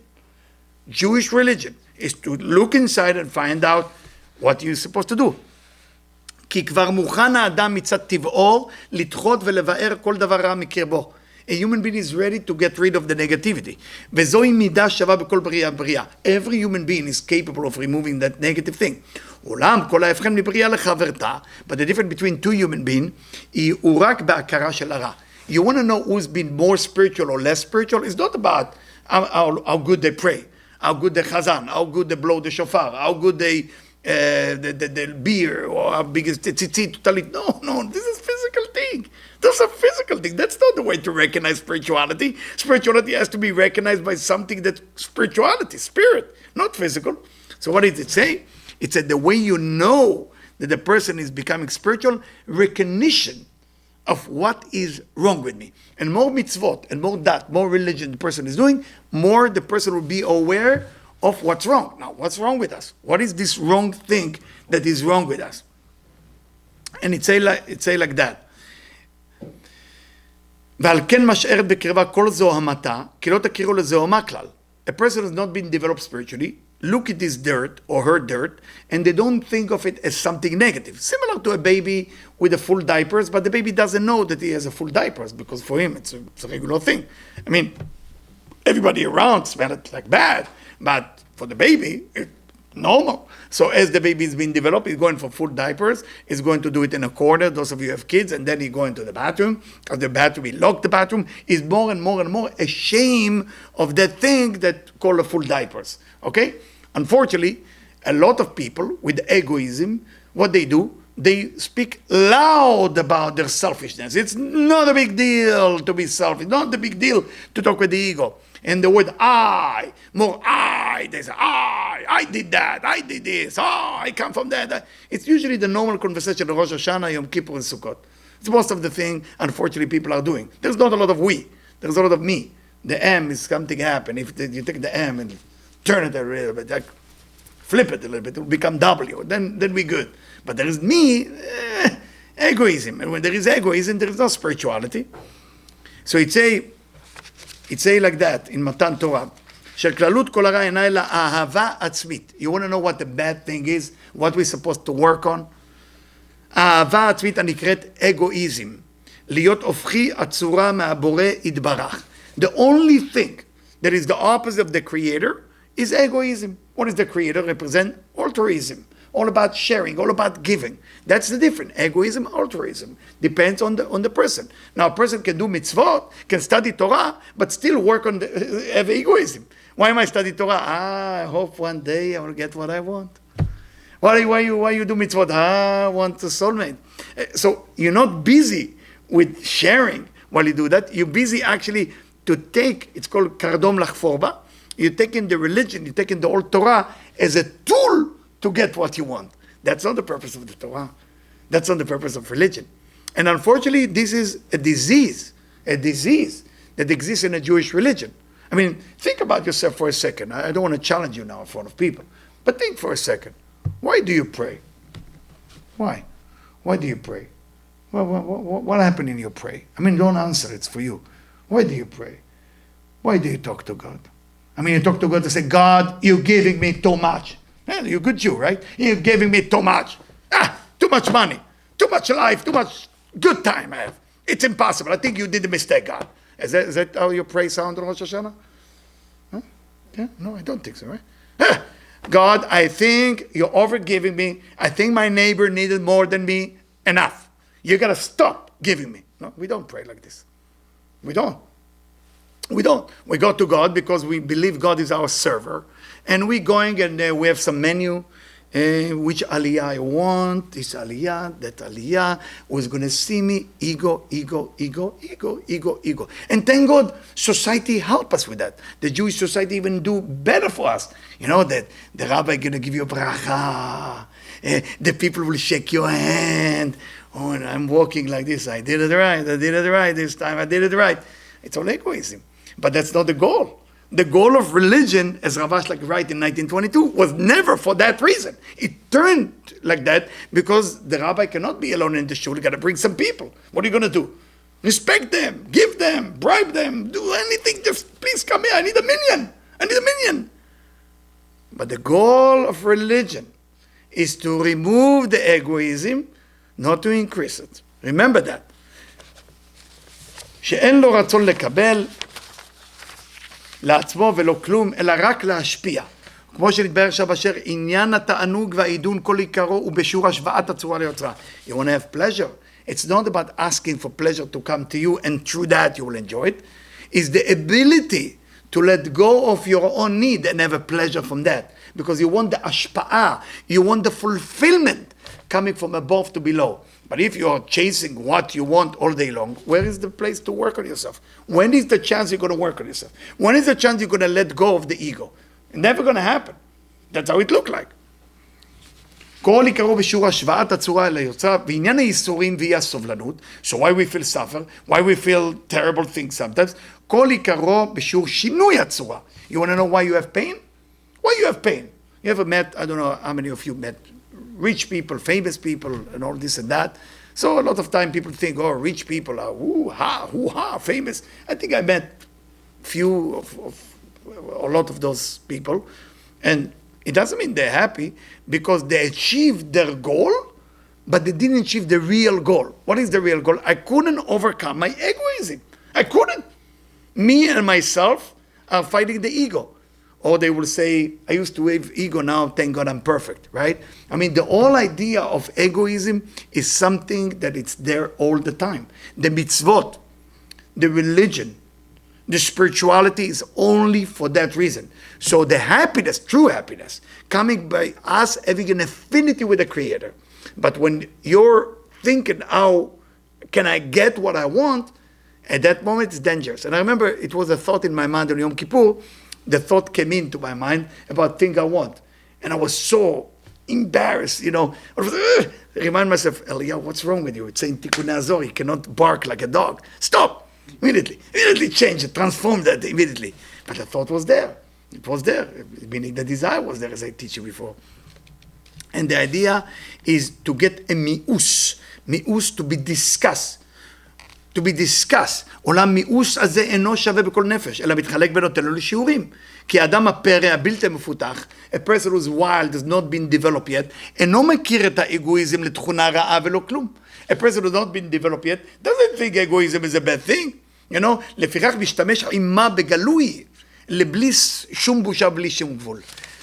Jewish religion, is to look inside and find out what you're supposed to do. כי כבר מוכן האדם מצד טבעו לדחות ולבאר כל דבר רע מקרבו. A human being is ready to get rid of the negativity. וזוהי מידה שווה בכל בריאה. Every human being is capable of removing that negative thing. אולם כל ההבחן מבריאה לחברתה, but the difference between two human beings, הוא רק בהכרה של הרע. You want to know who's been more spiritual or less spiritual? It's not about how good they pray, how good they chazan, how good they blow the shofar, how good they the beer, or how big is tzitzit, talit. No, this is physical thing. Those are physical things. That's not the way to recognize spirituality. Spirituality has to be recognized by something that's spirituality, spirit, not physical. So what did it say? It said the way you know that the person is becoming spiritual, recognition of what is wrong with me. And more mitzvot, and more that, more religion the person is doing, more the person will be aware of what's wrong. Now, what's wrong with us? What is this wrong thing that is wrong with us? And it say like that. ועל כן משארת בקרבה כל זוהמתה, כי לא תכירו לזוהמה כלל. A person has not been developed spiritually, look at this dirt or her dirt, and they don't think of it as something negative. Similar to a baby with a full diapers, but the baby doesn't know that he has a full diapers, because for him it's a regular thing. I mean, everybody around smell it like bad, but for the baby, it's normal. So as the baby is being developed, he's going for full diapers, he's going to do it in a corner, those of you who have kids, and then he go into the bathroom, because the bathroom, he lock the bathroom, is more and more and more ashamed of that thing that called a full diapers, okay? Unfortunately, a lot of people with egoism, what they do, they speak loud about their selfishness. It's not a big deal to be selfish, not a big deal to talk with the ego. And the word I, more I, they say, I did that, I did this, I come from that. It's usually the normal conversation of Rosh Hashanah, Yom Kippur, and Sukkot. It's most of the thing, unfortunately, people are doing. There's not a lot of we, there's a lot of me. The M is something happen. If you take the M and turn it a little bit, like flip it a little bit, it will become W, then we're good. But there is me, egoism. And when there is egoism, there is no spirituality. So it say like that in Matan Torah, שכללות כל הרע אינה אלא אהבה עצמית. You want to know what the bad thing is? What we're supposed to work on? אהבה עצמית הנקראת אגואיזם. להיות הופכי הצורה מהבורא יתברך. The only thing that is the opposite of the creator is egoism. What does the creator represent? Altruism. All about sharing, all about giving. That's the difference. Egoism, altruism. Depends on the person. Now, a person can do mitzvot, can study Torah, but still work on have egoism. Why am I studying Torah? I hope one day I will get what I want. Why you do mitzvot? I want a soulmate. So you're not busy with sharing while you do that. You're busy actually to take, it's called kardom lachforba. You're taking the religion, you're taking the old Torah as a tool to get what you want. That's not the purpose of the Torah. That's not the purpose of religion. And unfortunately, this is a disease that exists in a Jewish religion. I mean, think about yourself for a second. I don't want to challenge you now in front of people, but think for a second. Why do you pray? Why? Why do you pray? What happened in your prayer? I mean, don't answer, it's for you. Why do you pray? Why do you talk to God? I mean, you talk to God to say, God, you're giving me too much. Yeah, you're a good Jew, right? You're giving me too much. Too much money, too much life, too much good time I have. It's impossible. I think you did a mistake, God. Is that how your praise sound on Rosh Hashanah? Huh? Yeah? No, I don't think so, right? God, I think you're overgiving me. I think my neighbor needed more than me. Enough. You got to stop giving me. No, we don't pray like this. We don't. We don't. We go to God because we believe God is our server. And we're going and we have some menu. Which aliyah I want, this aliyah, that aliyah, who's going to see me, ego. And thank God, society help us with that. The Jewish society even do better for us. You know, that the rabbi going to give you a bracha, the people will shake your hand. Oh, and I'm walking like this, I did it right this time, I did it right. It's all egoism. But that's not the goal. The goal of religion, as Rav Ashlag wrote in 1922, was never for that reason. It turned like that because the rabbi cannot be alone in the shul. You got to bring some people. What are you going to do? Respect them, give them, bribe them, do anything. Just please come here. I need a million. But the goal of religion is to remove the egoism, not to increase it. Remember that. שאין לו רצון לקבל לעצמו ולא כלום, אלא רק להשפיע. כמו שנתבהר עכשיו אשר עניין התענוג והעידון כל עיקרו הוא בשיעור השוואת הצורה ליוצרה. You want to have pleasure. It's not about asking for pleasure to come to you and through that you will enjoy it. It's the ability to let go of your own need and have a pleasure from that. Because you want the ashpa'ah, you want the fulfillment coming from above to below. But if you're chasing what you want all day long, where is the place to work on yourself? When is the chance you're going to work on yourself? When is the chance you're going to let go of the ego? It's never going to happen. That's how it looked like. כל עיקרו בשיעור השוואת הצורה אל היוצר, ועניין הייסורים ואי הסובלנות, so why we feel suffer, why we feel terrible things sometimes, כל עיקרו בשיעור שינוי הצורה. You want to know why you have pain? Why you have pain? You ever met, I don't know how many of you met rich people, famous people, and all this and that. So a lot of time people think, oh, rich people are hoo-ha, famous. I think I met a lot of those people, and it doesn't mean they're happy because they achieved their goal, but they didn't achieve the real goal. What is the real goal? I couldn't overcome my egoism. I couldn't. Me and myself are fighting the ego. Or they will say, I used to have ego, now thank God I'm perfect, right? I mean, the whole idea of egoism is something that it's there all the time. The mitzvot, the religion, the spirituality is only for that reason. So the happiness, true happiness, coming by us having an affinity with the Creator. But when you're thinking, how can I get what I want? At that moment, it's dangerous. And I remember it was a thought in my mind on Yom Kippur. The thought came into my mind about things I want. And I was so embarrassed, I was, remind myself, Eliyahu, what's wrong with you? It's saying Tikkun Azor, you cannot bark like a dog. Stop! Immediately change it, transform that immediately. But the thought was there. It was there, meaning the desire was there, as I teach you before. And the idea is to get a mi'us to be discussed. To be discussed. עולם מיאוס הזה אינו שווה בכל נפש, אלא מתחלק בין נותן לו לשיעורים. כי האדם הפרא הבלתי מפותח, a person who's wild, has not been developed yet, אינו מכיר את האגואיזם לתכונה רעה ולא כלום. A person who's not been developed yet, doesn't think egoism is a bad thing. לפיכך משתמש עימה בגלוי, לבלי שום בושה, בלי שום גבול.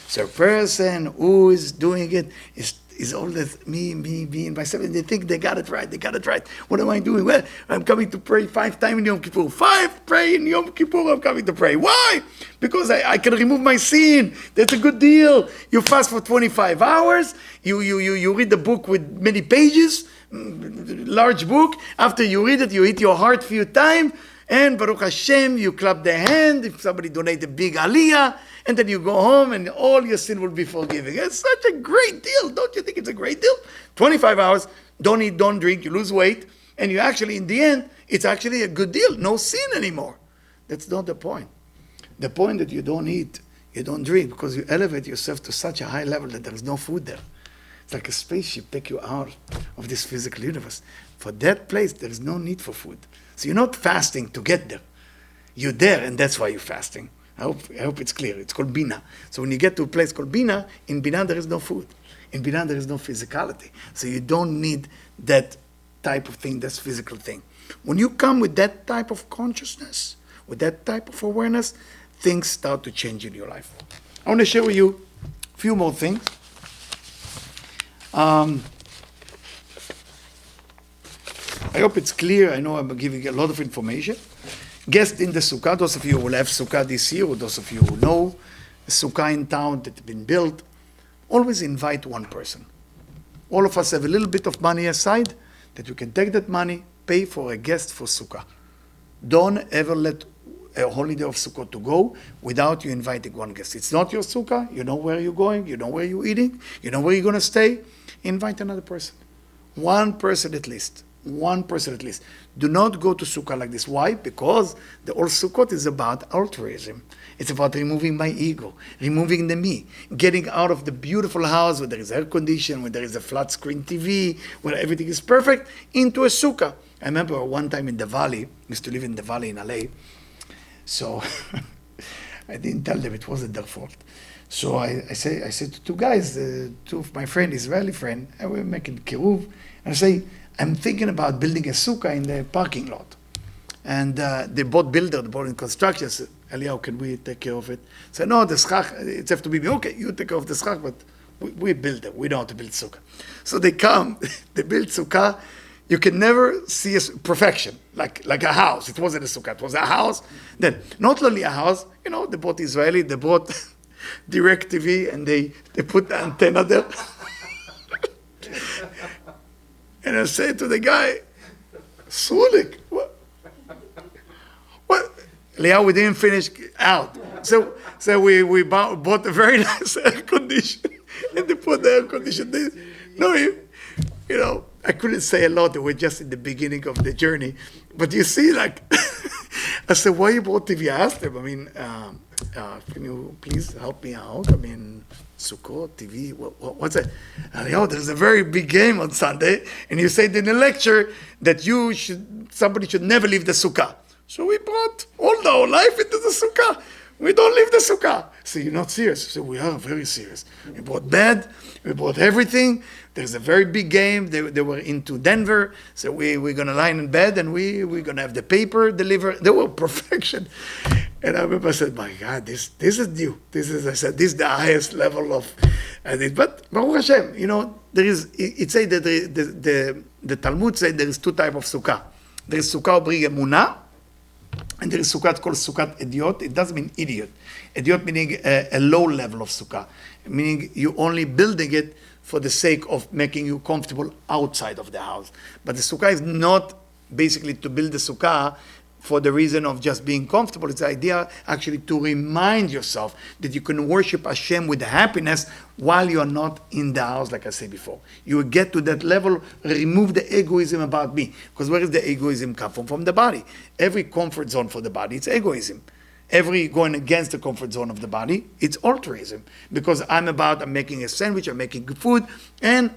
So a person who is doing it is all this me, and myself, and they think they got it right. What am I doing? Well, I'm coming to pray 5 times in Yom Kippur. 5 pray in Yom Kippur, I'm coming to pray. Why? Because I can remove my sin. That's a good deal. You fast for 25 hours. You read the book with many pages, large book. After you read it, you hit your heart a few times, and Baruch Hashem, you clap the hand. If somebody donate a big aliyah, and then you go home and all your sin will be forgiven. It's such a great deal. Don't you think it's a great deal? 25 hours, don't eat, don't drink, you lose weight, and you actually, in the end, it's actually a good deal. No sin anymore. That's not the point. The point that you don't eat, you don't drink, because you elevate yourself to such a high level that there is no food there. It's like a spaceship take you out of this physical universe. For that place, there is no need for food. So you're not fasting to get there. You're there, and that's why you're fasting. I hope it's clear. It's called Bina. So when you get to a place called Bina, in Bina there is no food. In Bina there is no physicality. So you don't need that type of thing, that physical thing. When you come with that type of consciousness, with that type of awareness, things start to change in your life. I want to share with you a few more things. I hope it's clear. I know I'm giving a lot of information. Guest in the Sukkah, those of you who will have Sukkah this year, or those of you who know a Sukkah in town that has been built, always invite one person. All of us have a little bit of money aside that you can take that money, pay for a guest for Sukkah. Don't ever let a holiday of Sukkot to go without you inviting one guest. It's not your Sukkah, you know where you're going, you know where you're eating, you know where you're going to stay. Invite another person. One person at least. One person at least. Do not go to Sukkah like this. Why? Because the whole Sukkot is about altruism. It's about removing my ego, removing the me, getting out of the beautiful house where there is air conditioning, where there is a flat screen TV, where everything is perfect, into a Sukkah. I remember one time in the valley, used to live in the valley in LA, so I didn't tell them it wasn't their fault. So I said to 2 guys, 2 of my friends, Israeli friend, and we were making kiruv, and I say, I'm thinking about building a sukkah in the parking lot. And they both builder, they both in construction. I said, Eliyahu, can we take care of it? I said, no, the schach, it's have to be me. Okay, you take care of the schach, but we build it. We know how to build sukkah. So they come, they build sukkah. You can never see perfection, like a house. It wasn't a sukkah, it was a house. Then, not only a house, they bought Israeli, they bought direct TV, and they put the antenna there. And I said to the guy, Sulik, what? Eliyahu, we didn't finish out. So we bought a very nice air conditioner. And they put the air conditioner. No, I couldn't say a lot. We're just in the beginning of the journey. But you see, like, I said, why you brought TV? I asked them, can you please help me out? Sukkot, TV, what's it? There's a very big game on Sunday, and you said in the lecture that somebody should never leave the sukkah. So we brought all our life into the sukkah. We don't leave the sukkah. So you're not serious. So we are very serious. We brought bed, we brought everything. There's a very big game. They were into Denver. So we're going to lie in bed and we're going to have the paper delivered. They were perfection. And I remember I said, my God, this is new. This is the highest level of it. But Baruch Hashem, there is, it say that the Talmud said there is two types of sukkah. There is sukkah bring emunah, and there is sukkah called sukkah idiot. It doesn't mean idiot. Idiot meaning a low level of sukkah, meaning you only building it for the sake of making you comfortable outside of the house. But the sukkah is not basically to build the sukkah for the reason of just being comfortable. It's the idea actually to remind yourself that you can worship Hashem with happiness while you are not in the house, like I said before. You will get to that level, remove the egoism about me. Because where does the egoism come from? From the body. Every comfort zone for the body, it's egoism. Every going against the comfort zone of the body, it's altruism. Because I'm making a sandwich, I'm making good food, and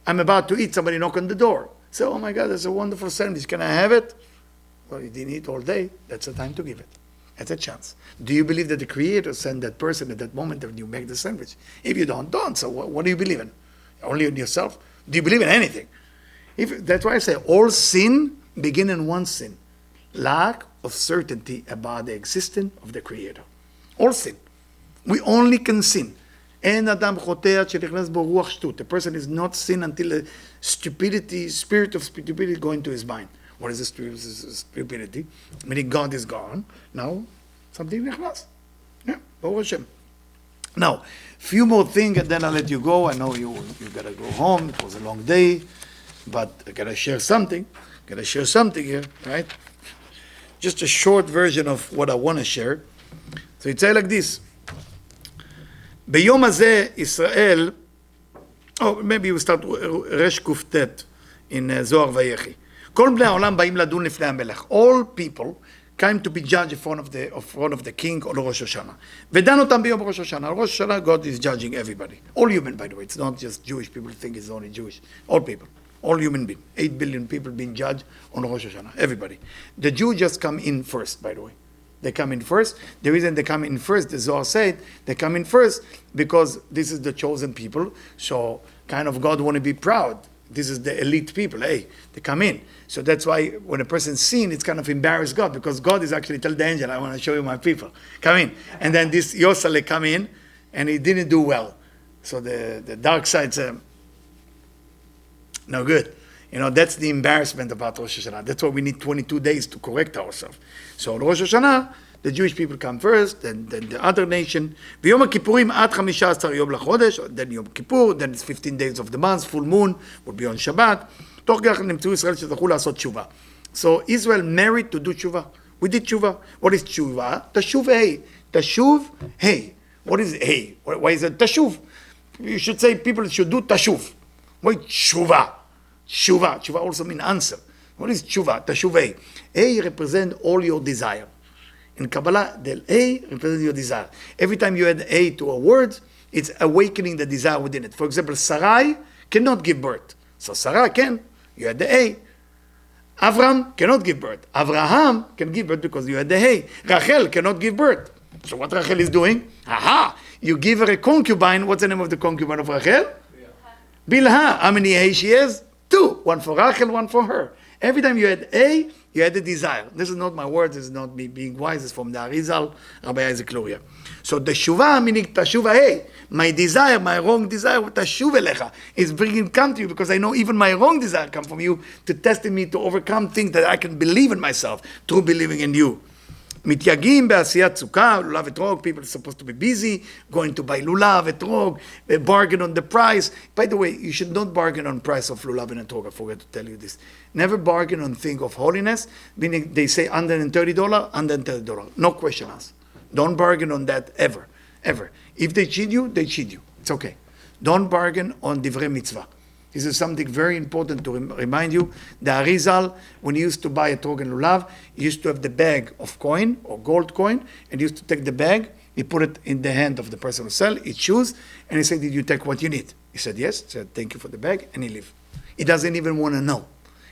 I'm about to eat, somebody knock on the door. So, oh my God, that's a wonderful sandwich, can I have it? Well, you didn't eat all day. That's the time to give it. That's a chance. Do you believe that the Creator sent that person at that moment when you make the sandwich? If you don't. So what do you believe in? Only in yourself? Do you believe in anything? That's why I say all sin begin in one sin. Lack of certainty about the existence of the Creator. All sin. We only can sin. The person is not sin until the spirit of stupidity go into his mind. What is this stupidity? Meaning God is gone. Now, something nichnas. Yeah, Baruch Hashem. Now, few more things and then I'll let you go. I know you got to go home. It was a long day. But I got to share something. Here, right? Just a short version of what I want to share. So it says like this. ביום הזה ישראל, maybe we start רש קופטט in זוהר ויחי. כל בני העולם באים לדון לפני המלך. All people came to be judged in front of the king on Rosh Hashanah. ודן אותם ביום ראש השנה. Rosh Hashanah, God is judging everybody. All human, by the way. It's not just Jewish people think it's only Jewish. All people. All human beings. 8 billion people being judged on Rosh Hashanah. Everybody. The Jews just come in first, by the way. They come in first. The reason they come in first, the Zohar said, they come in first because this is the chosen people. So kind of God want to be proud. This is the elite people. Hey, they come in. So that's why when a person's seen, it's kind of embarrassed God because God is actually tell the angel, I want to show you my people. Come in. And then this Yosale come in and he didn't do well. So the dark side said, no good. That's the embarrassment about Rosh Hashanah. That's why we need 22 days to correct ourselves. So Rosh Hashanah, the Jewish people come first, then the other nation. V'yom HaKippurim ad 15 yom lachodesh, then Yom Kippur, then it's 15 days of the month, full moon, will be on Shabbat. תוך כך נמצאו ישראל שזכו לעשות תשובה. So Israel married to do tshuva. We did tshuva. What is tshuva? Tashuv hey. Tashuv hey. What is hey? Why is it tashuv? You should say people should do tashuv. Why tshuva? Tshuva. Tshuva also means answer. What is tshuva? Tashuv hey. Hey represents all your desire. In Kabbalah, the A represents your desire. Every time you add A to a word, it's awakening the desire within it. For example, Sarai cannot give birth. So Sarah can. You add the A. Avram cannot give birth. Avraham can give birth because you add the A. Rachel cannot give birth. So what Rachel is doing? Aha! You give her a concubine. What's the name of the concubine of Rachel? Bilha. How many A she has? 2. One for Rachel, one for her. Every time you add A, you had a desire. This is not my words, this is not me being wise, it's from the Arizal, Rabbi Isaac Luria. So the Shuvah, meaning Tashuva, hey, my desire, my wrong desire, Tashuv Elecha, is bringing come to you because I know even my wrong desire come from you to test in me, to overcome things that I can believe in myself, through believing in you. מתייגעים בעשיית סוכה, לולב אתרוג, people are supposed to be busy, going to buy lulav, etrog, bargain on the price. By the way, you should not bargain on price of lulav and etrog. I forgot to tell you this. Never bargain on thing of holiness, meaning they say $130, $130. No question asked. Don't bargain on that ever, ever. If they cheat you, they cheat you. It's okay. Don't bargain on divrei mitzvah. This is something very important to remind you. The Arizal, when he used to buy a Etrog and Lulav, he used to have the bag of coin or gold coin, and he used to take the bag, he put it in the hand of the person who sell, he choose, and he said, did you take what you need? He said, yes. He said, thank you for the bag, and he leave. He doesn't even want to know.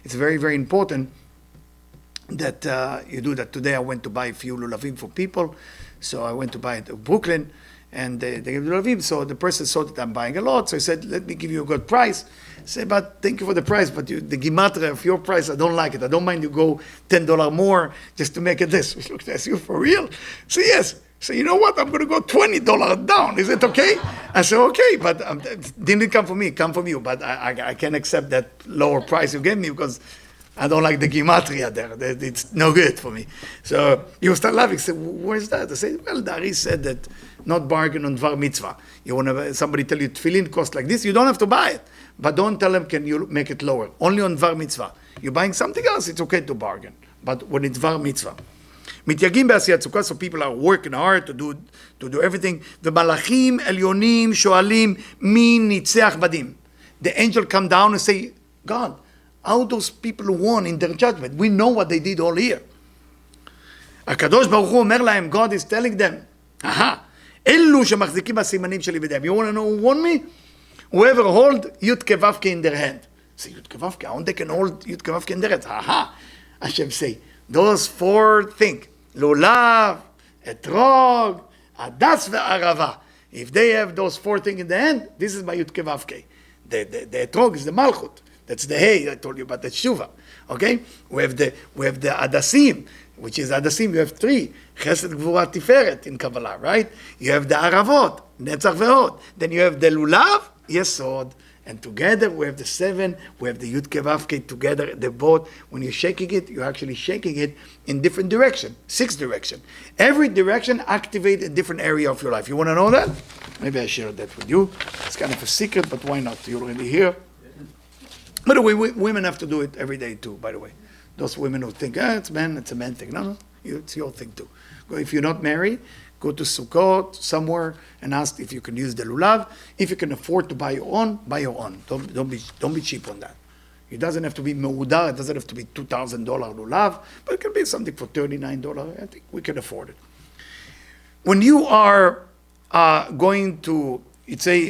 It's very, very important that you do that. Today I went to buy a few lulavim for people, so I went to buy it in Brooklyn, and they gave lulavim, so the person saw that I'm buying a lot, so he said, let me give you a good price. I said, but thank you for the price, but the gematria of your price, I don't like it. I don't mind you go $10 more just to make it this. He looked at you, for real? I said, yes. So you know what? I'm going to go $20 down. Is it okay? I said, okay, but it didn't come from me, come from you. But I can't accept that lower price you gave me because I don't like the gematria there. It's no good for me. So you start laughing. He said, where's that? I said, well, Dari said that not bargain on Dvar Mitzvah. You want to somebody tell you tefillin cost like this, you don't have to buy it. But don't tell them, can you make it lower? Only on Dvar Mitzvah. You're buying something else, it's okay to bargain. But when it's Dvar Mitzvah. מתייגעים בעשיית סוכה, so people are working hard to do everything. ומלאכים עליונים שואלים מי ניצח בדים. The angel come down and say, God, how those people won in their judgment? We know what they did all year. הקדוש ברוך הוא אומר להם, God is telling them, אלו שמחזיקים בסימנים שלי בידיהם. You want to know who won me? Whoever hold Yud Kevavke in their hand. Say, Yud Kevavke, how they can hold Yud Kevavke in their hand? Hashem say, those four things, Lulav, Etrog, Adas ve'arava. If they have those four things in the hand, this is my Yud Kevavke. The Etrog is the Malchut. That's the Hay I told you about, the Shuva. Okay? We have the Adasim, which is Adasim, you have three. Chesed, Gvura, Tiferet in Kabbalah, right? You have the Aravot, Netzach ve'od. Then you have the Lulav, Yesod. And together we have the seven, we have the Yud Kevavke together, the both. When you're shaking it, you're actually shaking it in different direction, 6 direction. Every direction activate a different area of your life. You want to know that? Maybe I share that with you. It's kind of a secret, but why not? You're already here. By the way, women have to do it every day too, by the way. Those women who think, it's a man thing. No, it's your thing too. If you're not married, go to Sukkot somewhere and ask if you can use the lulav. If you can afford to buy your own, buy your own. Don't be cheap on that. It doesn't have to be meudar. It doesn't have to be $2,000 lulav, but it can be something for $39. I think we can afford it. When you are going to,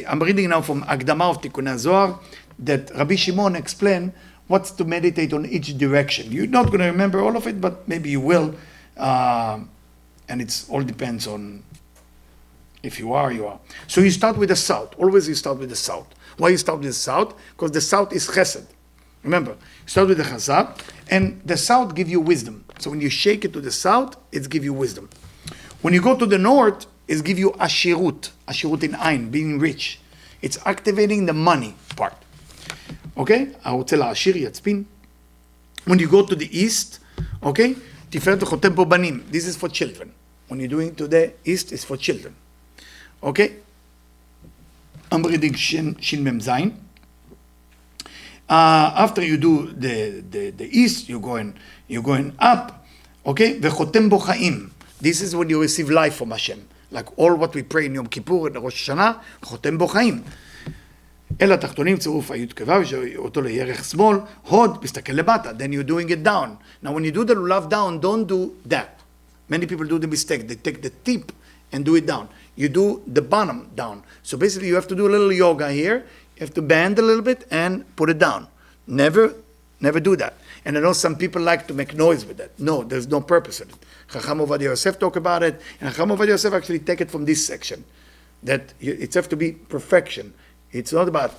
I'm reading now from Akdama of Tikkunei Zohar that Rabbi Shimon explained what's to meditate on each direction. You're not going to remember all of it, but maybe you will. And it all depends on if you are. So you start with the south. Always you start with the south. Why you start with the south? Because the south is chesed. Remember, you start with the chazak, and the south give you wisdom. So when you shake it to the south, it give you wisdom. When you go to the north, it give you ashirut. Ashirut in ein, being rich. It's activating the money part. Okay? When you go to the east, okay? Tiferet chotem po banim. This is for children. When you're doing to the east, it's for children. Okay? I'm reading Shin Mem Zayin. After you do the east, you're going up. Okay? Vechotem bo chaim. This is when you receive life from Hashem. Like all what we pray in Yom Kippur and Rosh Hashanah, chotem bo chaim. אל התחתונים צירוף היוד כבב, שאותו לירך שמאל, הוד, מסתכל למטה, then you're doing it down. Now when you do the lulav down, don't do that. Many people do the mistake, they take the tip and do it down. You do the bottom down. So basically you have to do a little yoga here, you have to bend a little bit and put it down. Never do that. And I know some people like to make noise with that. No, there's no purpose in it. Chacham Ovadia Yosef talk about it, and Chacham Ovadia Yosef actually take it from this section. That it has to be perfection. It's not about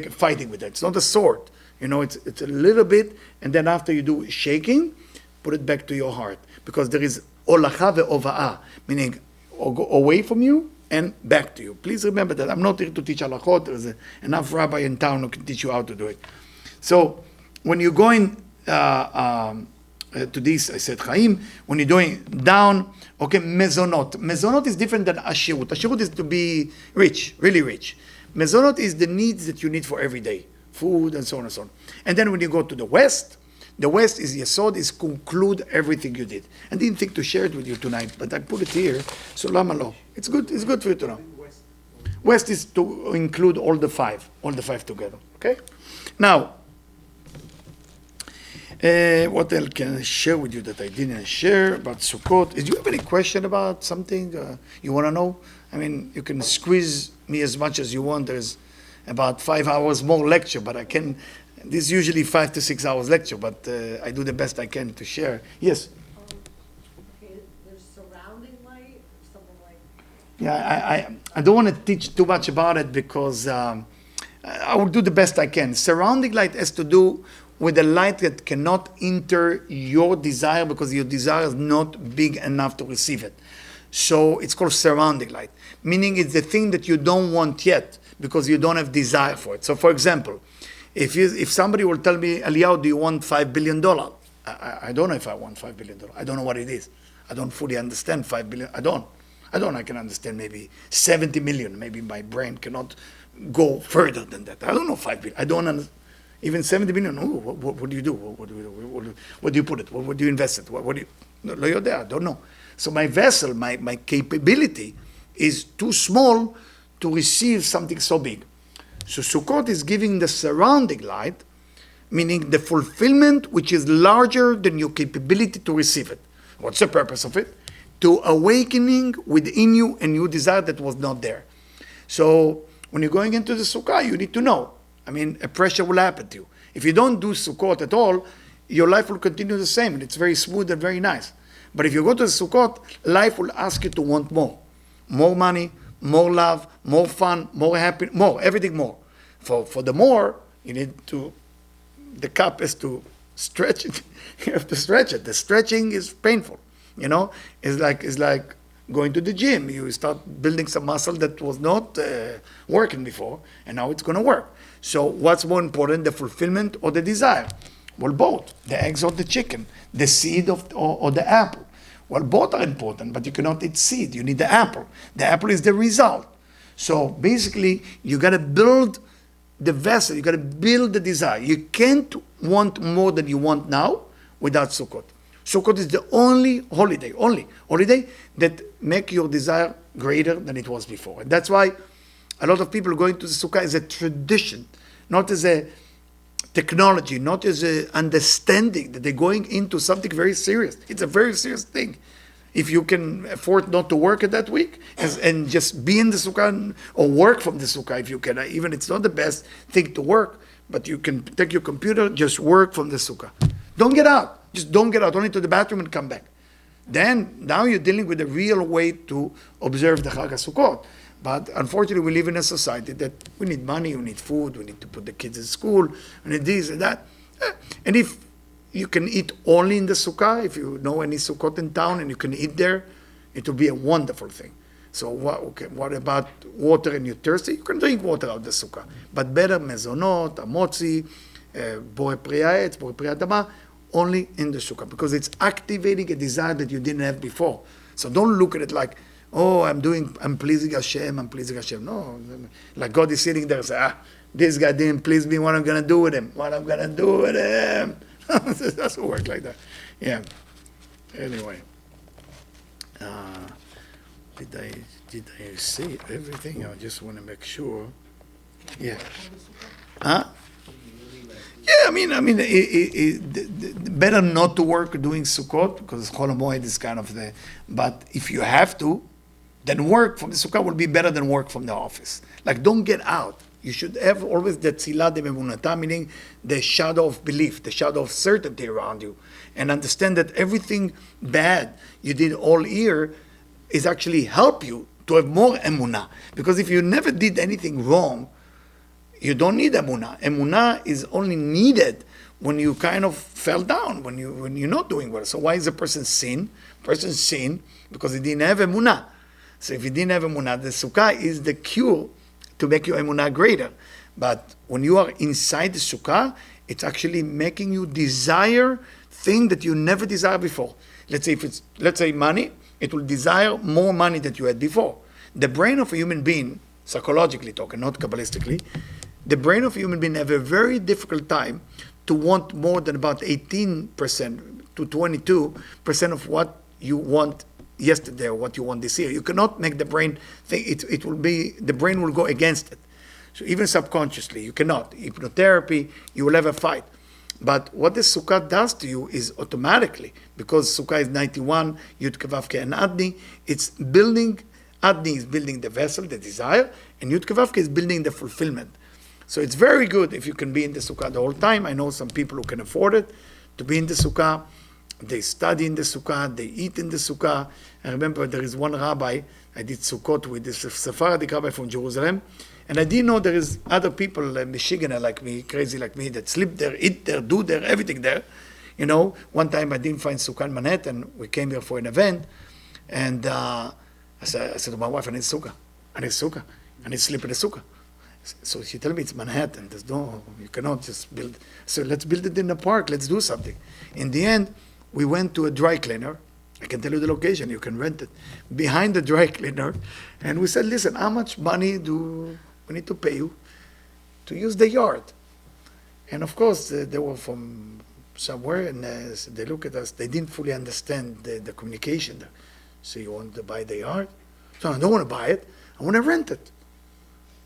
fighting with it. It's not a sword. It's a little bit, and then after you do shaking, put it back to your heart. Because there is olacha ve'ova'ah, meaning away from you and back to you. Please remember that. I'm not here to teach halachot. There's enough rabbi in town who can teach you how to do it. So when you're going to this, I said chaim, when you're going down, okay, mezonot. Mezonot is different than ashirut. Ashirut is to be rich, really rich. Mezonot is the needs that you need for every day, food and so on and so on. And then when you go to the west is yesod, is conclude everything you did. I didn't think to share it with you tonight, but I put it here. So lama lo. It's good for you to know. West is to include all the five together. Okay. Now, what else can I share with you that I didn't share about Sukkot? Do you have any question about something you want to know? I mean, you can squeeze me as much as you want. There's about 5 hours more lecture, but I can. This is usually 5 to 6 hours lecture, but I do the best I can to share. Yes. Okay, there's surrounding light, something like. Yeah, I don't want to teach too much about it because I will do the best I can. Surrounding light has to do with the light that cannot enter your desire because your desire is not big enough to receive it. So it's called surrounding light, meaning it's the thing that you don't want yet because you don't have desire for it. So for example, if somebody will tell me, Eliyahu, do you want $5 billion? I don't know if I want $5 billion. I don't know what it is. I don't fully understand 5 billion. I don't. I can understand maybe 70 million. Maybe my brain cannot go further than that. I don't know 5 billion. I don't understand. Even 70 million. Oh, what do you do? What do you do? What do you put it? What do you invest it? What do you? No, you're there. I don't know. So my vessel, my capability is too small to receive something so big. So Sukkot is giving the surrounding light, meaning the fulfillment which is larger than your capability to receive it. What's the purpose of it? To awakening within you a new desire that was not there. So when you're going into the Sukkah, you need to know. I mean, a pressure will happen to you. If you don't do Sukkot at all, your life will continue the same. And it's very smooth and very nice. But if you go to the Sukkot, life will ask you to want more. More money, more love, more fun, more happy, more, everything more. For the more, you need to, the cup has to stretch it. You have to stretch it. The stretching is painful. You know, it's like going to the gym. You start building some muscle that was not working before, and now it's going to work. So what's more important, the fulfillment or the desire? Well, both. The eggs or the chicken, the seed or the apple. Well, both are important, but you cannot eat seed. You need the apple. The apple is the result. So basically, you got to build the vessel. You got to build the desire. You can't want more than you want now without Sukkot. Sukkot is the only holiday that make your desire greater than it was before. And that's why a lot of people going to the Sukkah as a tradition, not as a technology, not as an understanding that they're going into something very serious. It's a very serious thing. If you can afford not to work at that week and just be in the Sukkah or work from the Sukkah, if you can, even it's not the best thing to work, but you can take your computer, just work from the Sukkah. Don't get out. Just don't get out, only to the bathroom and come back. Then, now you're dealing with a real way to observe the Chag HaSukkot. But unfortunately, we live in a society that we need money, we need food, we need to put the kids in school, we need this and that. And if you can eat only in the Sukkah, if you know any Sukkot in town and you can eat there, it will be a wonderful thing. So what about water and you're thirsty? You can drink water out of the Sukkah. But better mezonot, amotzi, borei pri ha'etz, borei pri ha'adama, only in the Sukkah, because it's activating a desire that you didn't have before. So don't look at it like, oh, I'm pleasing Hashem. No, like God is sitting there and say, this guy didn't please me, what I'm going to do with him? It doesn't work like that. Yeah. Anyway. Did I say everything? I just want to make sure. Yeah. Huh? Yeah, I mean, better not to work doing Sukkot because Chol HaMoed is kind of the. But if you have to, then work from the Sukkah will be better than work from the office. Like, don't get out. You should have always the Tzilah de Memunata, meaning the shadow of belief, the shadow of certainty around you, and understand that everything bad you did all year is actually help you to have more emunah. Because if you never did anything wrong, you don't need emunah. Emunah is only needed when you kind of fell down, when you're not doing well. So why is a person sin? Person sin because he didn't have emunah. So if you didn't have emunah, the sukkah is the cure to make your emunah greater. But when you are inside the sukkah, it's actually making you desire things that you never desired before. Let's say money, it will desire more money than you had before. The brain of a human being, psychologically talking, not Kabbalistically, the brain of a human being have a very difficult time to want more than about 18% to 22% of what you want yesterday or what you want this year. You cannot make the brain think the brain will go against it. So even subconsciously, you cannot. Hypnotherapy, you will have a fight. But what the Sukkah does to you is automatically, because Sukkah is 91, Yud Kevavke and Adni, it's building, Adni is building the vessel, the desire, and Yud Kevavke is building the fulfillment. So it's very good if you can be in the Sukkah the whole time. I know some people who can afford it, to be in the Sukkah. They study in the Sukkah, they eat in the Sukkah. I remember there is one rabbi, I did Sukkot with this Sephardic rabbi from Jerusalem, and I didn't know there is other people, Michiganer like me, crazy like me, that sleep there, eat there, do there, everything there. You know, one time I didn't find Sukkah in Manhattan. We came here for an event, and I said to my wife, I need Sukkah. I need Sukkah. I need to sleep in the Sukkah. So she told me it's Manhattan. There's no, you cannot just build. So let's build it in the park. Let's do something. In the end, we went to a dry cleaner. I can tell you the location. You can rent it. Behind the dry cleaner. And we said, listen, how much money do we need to pay you to use the yard? And of course, they were from somewhere, and they look at us. They didn't fully understand the communication there. So you want to buy the yard? So I don't want to buy it. I want to rent it.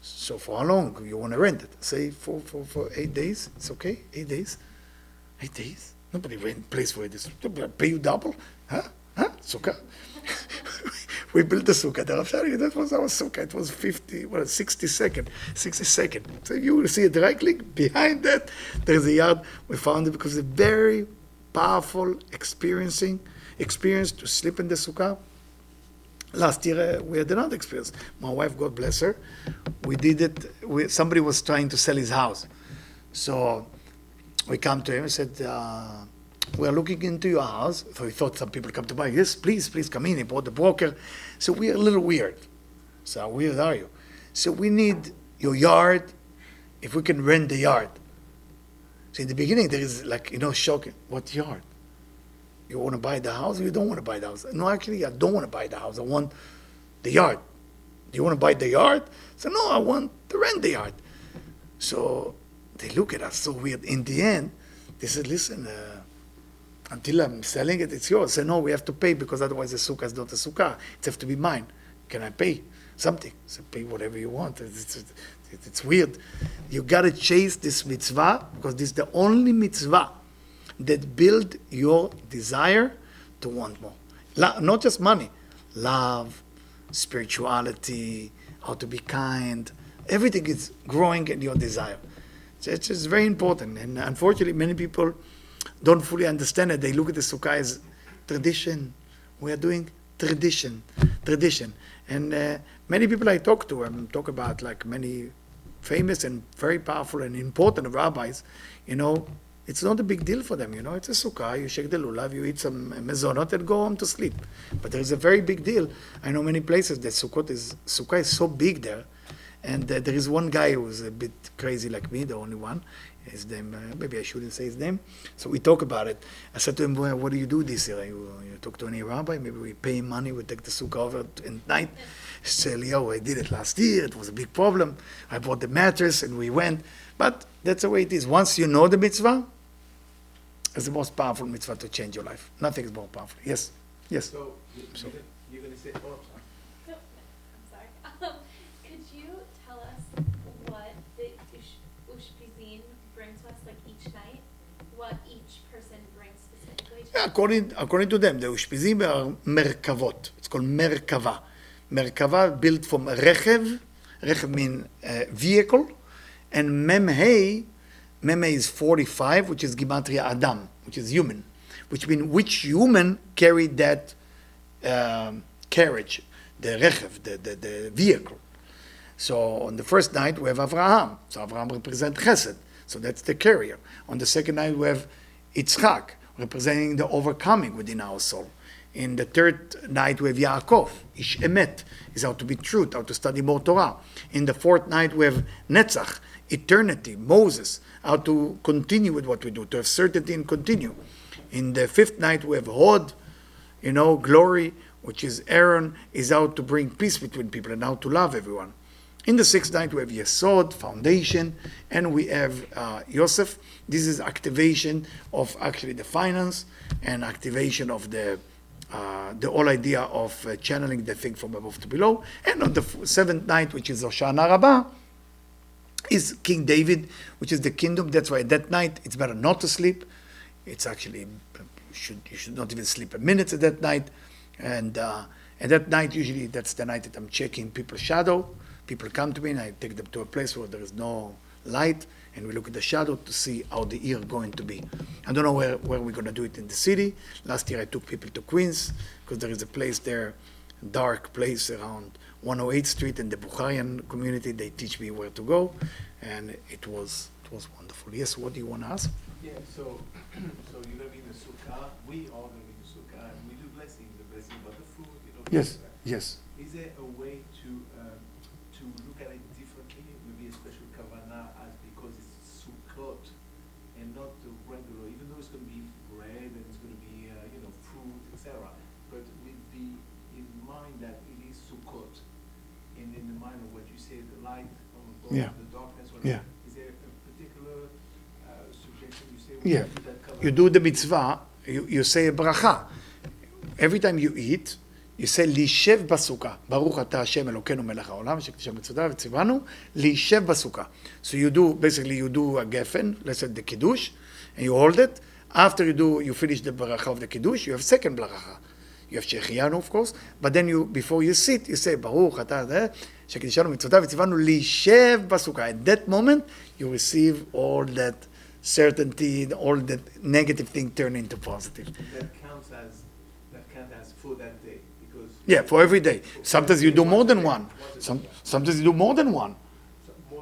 So for how long you want to rent it? Say for 8 days. It's okay? 8 days? 8 days? Nobody pays for this. Pay you double? Huh? Sukkah? We built the Sukkah. That was our Sukkah. It was 60 second. So you will see it directly behind that. There's a yard. We found it because it's a very powerful experience to sleep in the Sukkah. Last year we had another experience. My wife, God bless her, we did it. Somebody was trying to sell his house. So we come to him and said, we are looking into your house. So we thought some people come to buy. Yes, please come in. He brought the broker. So we are a little weird. So how weird are you? So we need your yard, if we can rent the yard. So in the beginning there is shocking. What yard? You want to buy the house or you don't want to buy the house? No, actually, I don't want to buy the house. I want the yard. Do you want to buy the yard? So no, I want to rent the yard. So they look at us so weird. In the end, they said, listen, until I'm selling it, it's yours. I said, no, we have to pay because otherwise the sukkah is not a sukkah. It has to be mine. Can I pay something? So pay whatever you want. It's weird. You got to chase this mitzvah because this is the only mitzvah that build your desire to want more. Not just money, love, spirituality, how to be kind. Everything is growing in your desire. So it's just very important. And unfortunately, many people don't fully understand it. They look at the sukkah as tradition. We are doing tradition. And many people I talk to, talk about like many famous and very powerful and important rabbis, it's not a big deal for them, It's a sukkah, you shake the lulav, you eat some mezonot and go home to sleep. But there is a very big deal. I know many places that sukkah is so big there. And there is one guy who's a bit crazy like me, the only one. His name, maybe I shouldn't say his name. So we talk about it. I said to him, well, what do you do this year? You talk to any rabbi? Maybe we pay him money, we take the sukkah over at night. He said, Eliyahu, I did it last year. It was a big problem. I bought the mattress and we went. But that's the way it is. Once you know the mitzvah, it's the most powerful mitzvah to change your life. Nothing is more powerful. Yes. So you're going to say, oh, sorry. No, I'm sorry. Could you tell us what the Ushpizin brings to us, like each night? What each person brings specifically to us? According to them, the Ushpizim are merkavot. It's called merkava. Merkava built from rechev. Rechev means vehicle. And memhei is 45, which is Gematria Adam, which is human. Which means which human carried that carriage, the rechev, the vehicle. So on the first night we have Avraham. So Avraham represents Chesed. So that's the carrier. On the second night we have Yitzchak, representing the overcoming within our soul. In the third night we have Yaakov, Ish Emet, is how to be truth, how to study more Torah. In the fourth night we have Netzach, eternity, Moses, how to continue with what we do, to have certainty and continue. In the fifth night we have Hod, glory, which is Aaron, is how to bring peace between people and how to love everyone. In the sixth night we have Yesod, foundation, and we have Yosef. This is activation of actually the finance and activation of the the whole idea of channeling the thing from above to below. And on the seventh night, which is Hoshana Rabbah, is King David, which is the kingdom. That's why that night it's better not to sleep. It's actually, you should not even sleep a minute at that night. And that night, usually that's the night that I'm checking people's shadow. People come to me and I take them to a place where there is no light, and we look at the shadow to see how the year going to be. I don't know where we're going to do it in the city. Last year I took people to Queens, because there is a place there, dark place around 108th Street in the Bukharian community. They teach me where to go, and it was wonderful. Yes, what do you want to ask? Yeah, so you're going to be in the sukkah. We are going to be in the sukkah, and we do the blessing about the food. Yes, yes. Is there a way to look at it differently? Maybe a special kavanah as because it's Sukkot and not the regular, even though it's going to be bread and it's going to be fruit, etc. But with the in mind that it is Sukkot, and in the mind of what you say, the light on the bottom, Yeah. the darkness. Yeah. Is there a particular suggestion you say? Yeah. Do that kavanah? You do the mitzvah, you say a bracha. Every time you eat, you say, לישב בסוכה. ברוך אתה השם אלוקינו מלך העולם, שקדשנו מצוותיו וציוונו, לישב בסוכה. So you do a geffen, let's say the kiddush, and you hold it. After you finish the bracha of the kiddush, you have second bracha. You have שהחיינו, of course, but then before you sit, you say, ברוך אתה, שקדשנו מצוותיו וציוונו, לישב בסוכה. At that moment, you receive all that certainty, all that negative thing turn into positive. That counts as for that day. Yeah, for every day. Sometimes you do more than one. Sometimes you do more than one.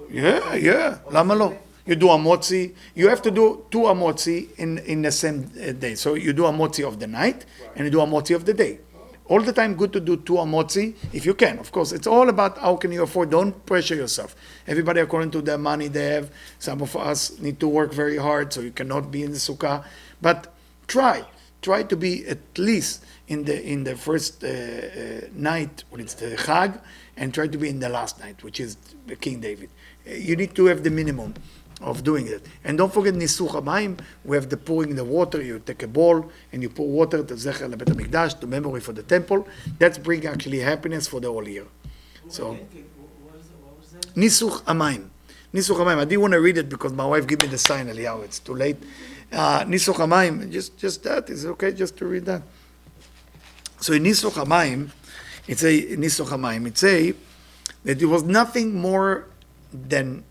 Yeah. Lama lo? You do amotzi. You have to do 2 amotzi in the same day. So you do amotzi of the night and you do amotzi of the day. All the time good to do 2 amotzi if you can. Of course, it's all about how can you afford. Don't pressure yourself. Everybody according to the money they have. Some of us need to work very hard, so you cannot be in the sukkah. But try to be at least in the first night when it's the Chag, and try to be in the last night, which is King David. You need to have the minimum of doing it. And don't forget Nisuch HaMayim. We have the pouring the water. You take a bowl and you pour water to Zecher LeBeit HaMikdash, to memory for the temple. That's bring actually happiness for the whole year. So What was that? Nisuch HaMayim. Nisuch HaMayim. I didn't want to read it because my wife gave me the sign, Eliyahu. It's too late. Nisuch HaMayim. Just that. Is it okay just to read that? So in Nisuch HaMayim, it say that it was nothing more than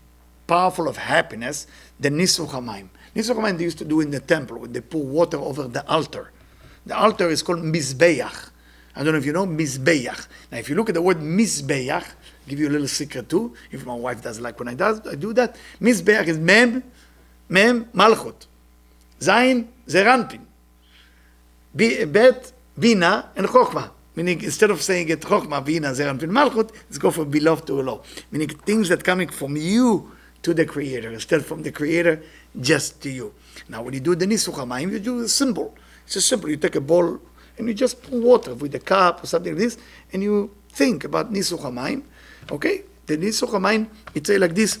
powerful of happiness than Nisuch HaMayim. Nisuch HaMayim they used to do in the temple when they pour water over the altar. The altar is called Mizbeach. I don't know if you know Mizbeach. Now if you look at the word Mizbeach, I'll give you a little secret too, if my wife doesn't like when I do that. Mizbeach is Mem, Malchut. Zayin, Zeranpin. Bet, Bina, and Chokhmah. Meaning, instead of saying it Chokhmah, Bina, Zeranpin, Malchut, let's go from beloved to below. Meaning, things that coming from you to the Creator, instead from the Creator just to you. Now, when you do the Nisuch HaMayim, you do a symbol. It's a simple. You take a bowl and you just pour water with a cup or something like this, and you think about Nisuch HaMayim. Okay? The Nisuch HaMayim, it say like this.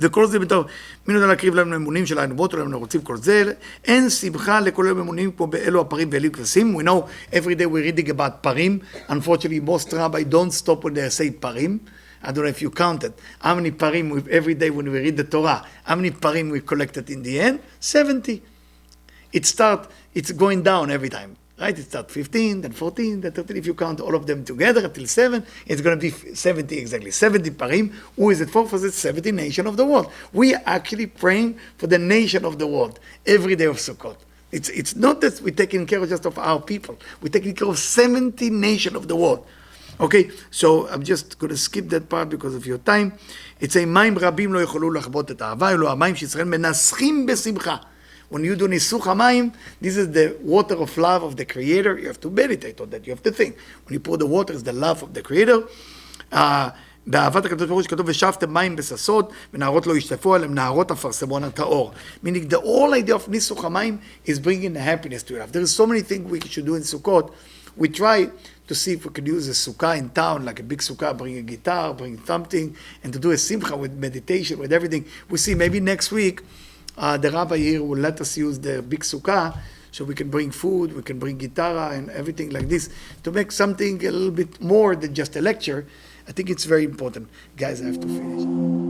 וכל זה בתור, מי נודע להקריב להם אמונים של הענבות, ולהם רוצים כל זה, אין שמחה לכל יום אמונים כמו באלו הפרים ואלים כבשים. We know every day we're reading about parim. Unfortunately, most rabbi don't stop when they say parim. I don't know if you counted. How many parim every day when we read the Torah, how many parim we collected in the end? 70. It's going down every time. Right? It starts 15, then 14, then 13. If you count all of them together until 7, it's going to be 70 exactly. 70 parim. Who is it for? For the 70 nation of the world. We are actually praying for the nation of the world every day of Sukkot. It's not that we're taking care just of our people. We're taking care of 70 nation of the world. Okay, so I'm just going to skip that part because of your time. It's a מים רבים לא יכולו לחבוט את האהבה, אלו המים שישראל מנסחים בשמחה. When you do Nisuch HaMayim, this is the water of love of the Creator. You have to meditate on that. You have to think. When you pour the water, it's the love of the Creator. באהבת הקדוש ברוך הוא שכתוב ושפתם מים בששות ונהרות לא ישטפו עליהם נהרות אפרסמון הטהור. Meaning the whole idea of Nisuch HaMayim is bringing the happiness to your life. There is so many things we should do in Sukkot. We try to see if we could use a sukkah in town, like a big sukkah, bring a guitar, bring something, and to do a simcha with meditation, with everything. We see maybe next week, the rabbi here will let us use the big sukkah, So we can bring food, we can bring guitarra and everything like this to make something a little bit more than just a lecture. I think it's very important. Guys, I have to finish.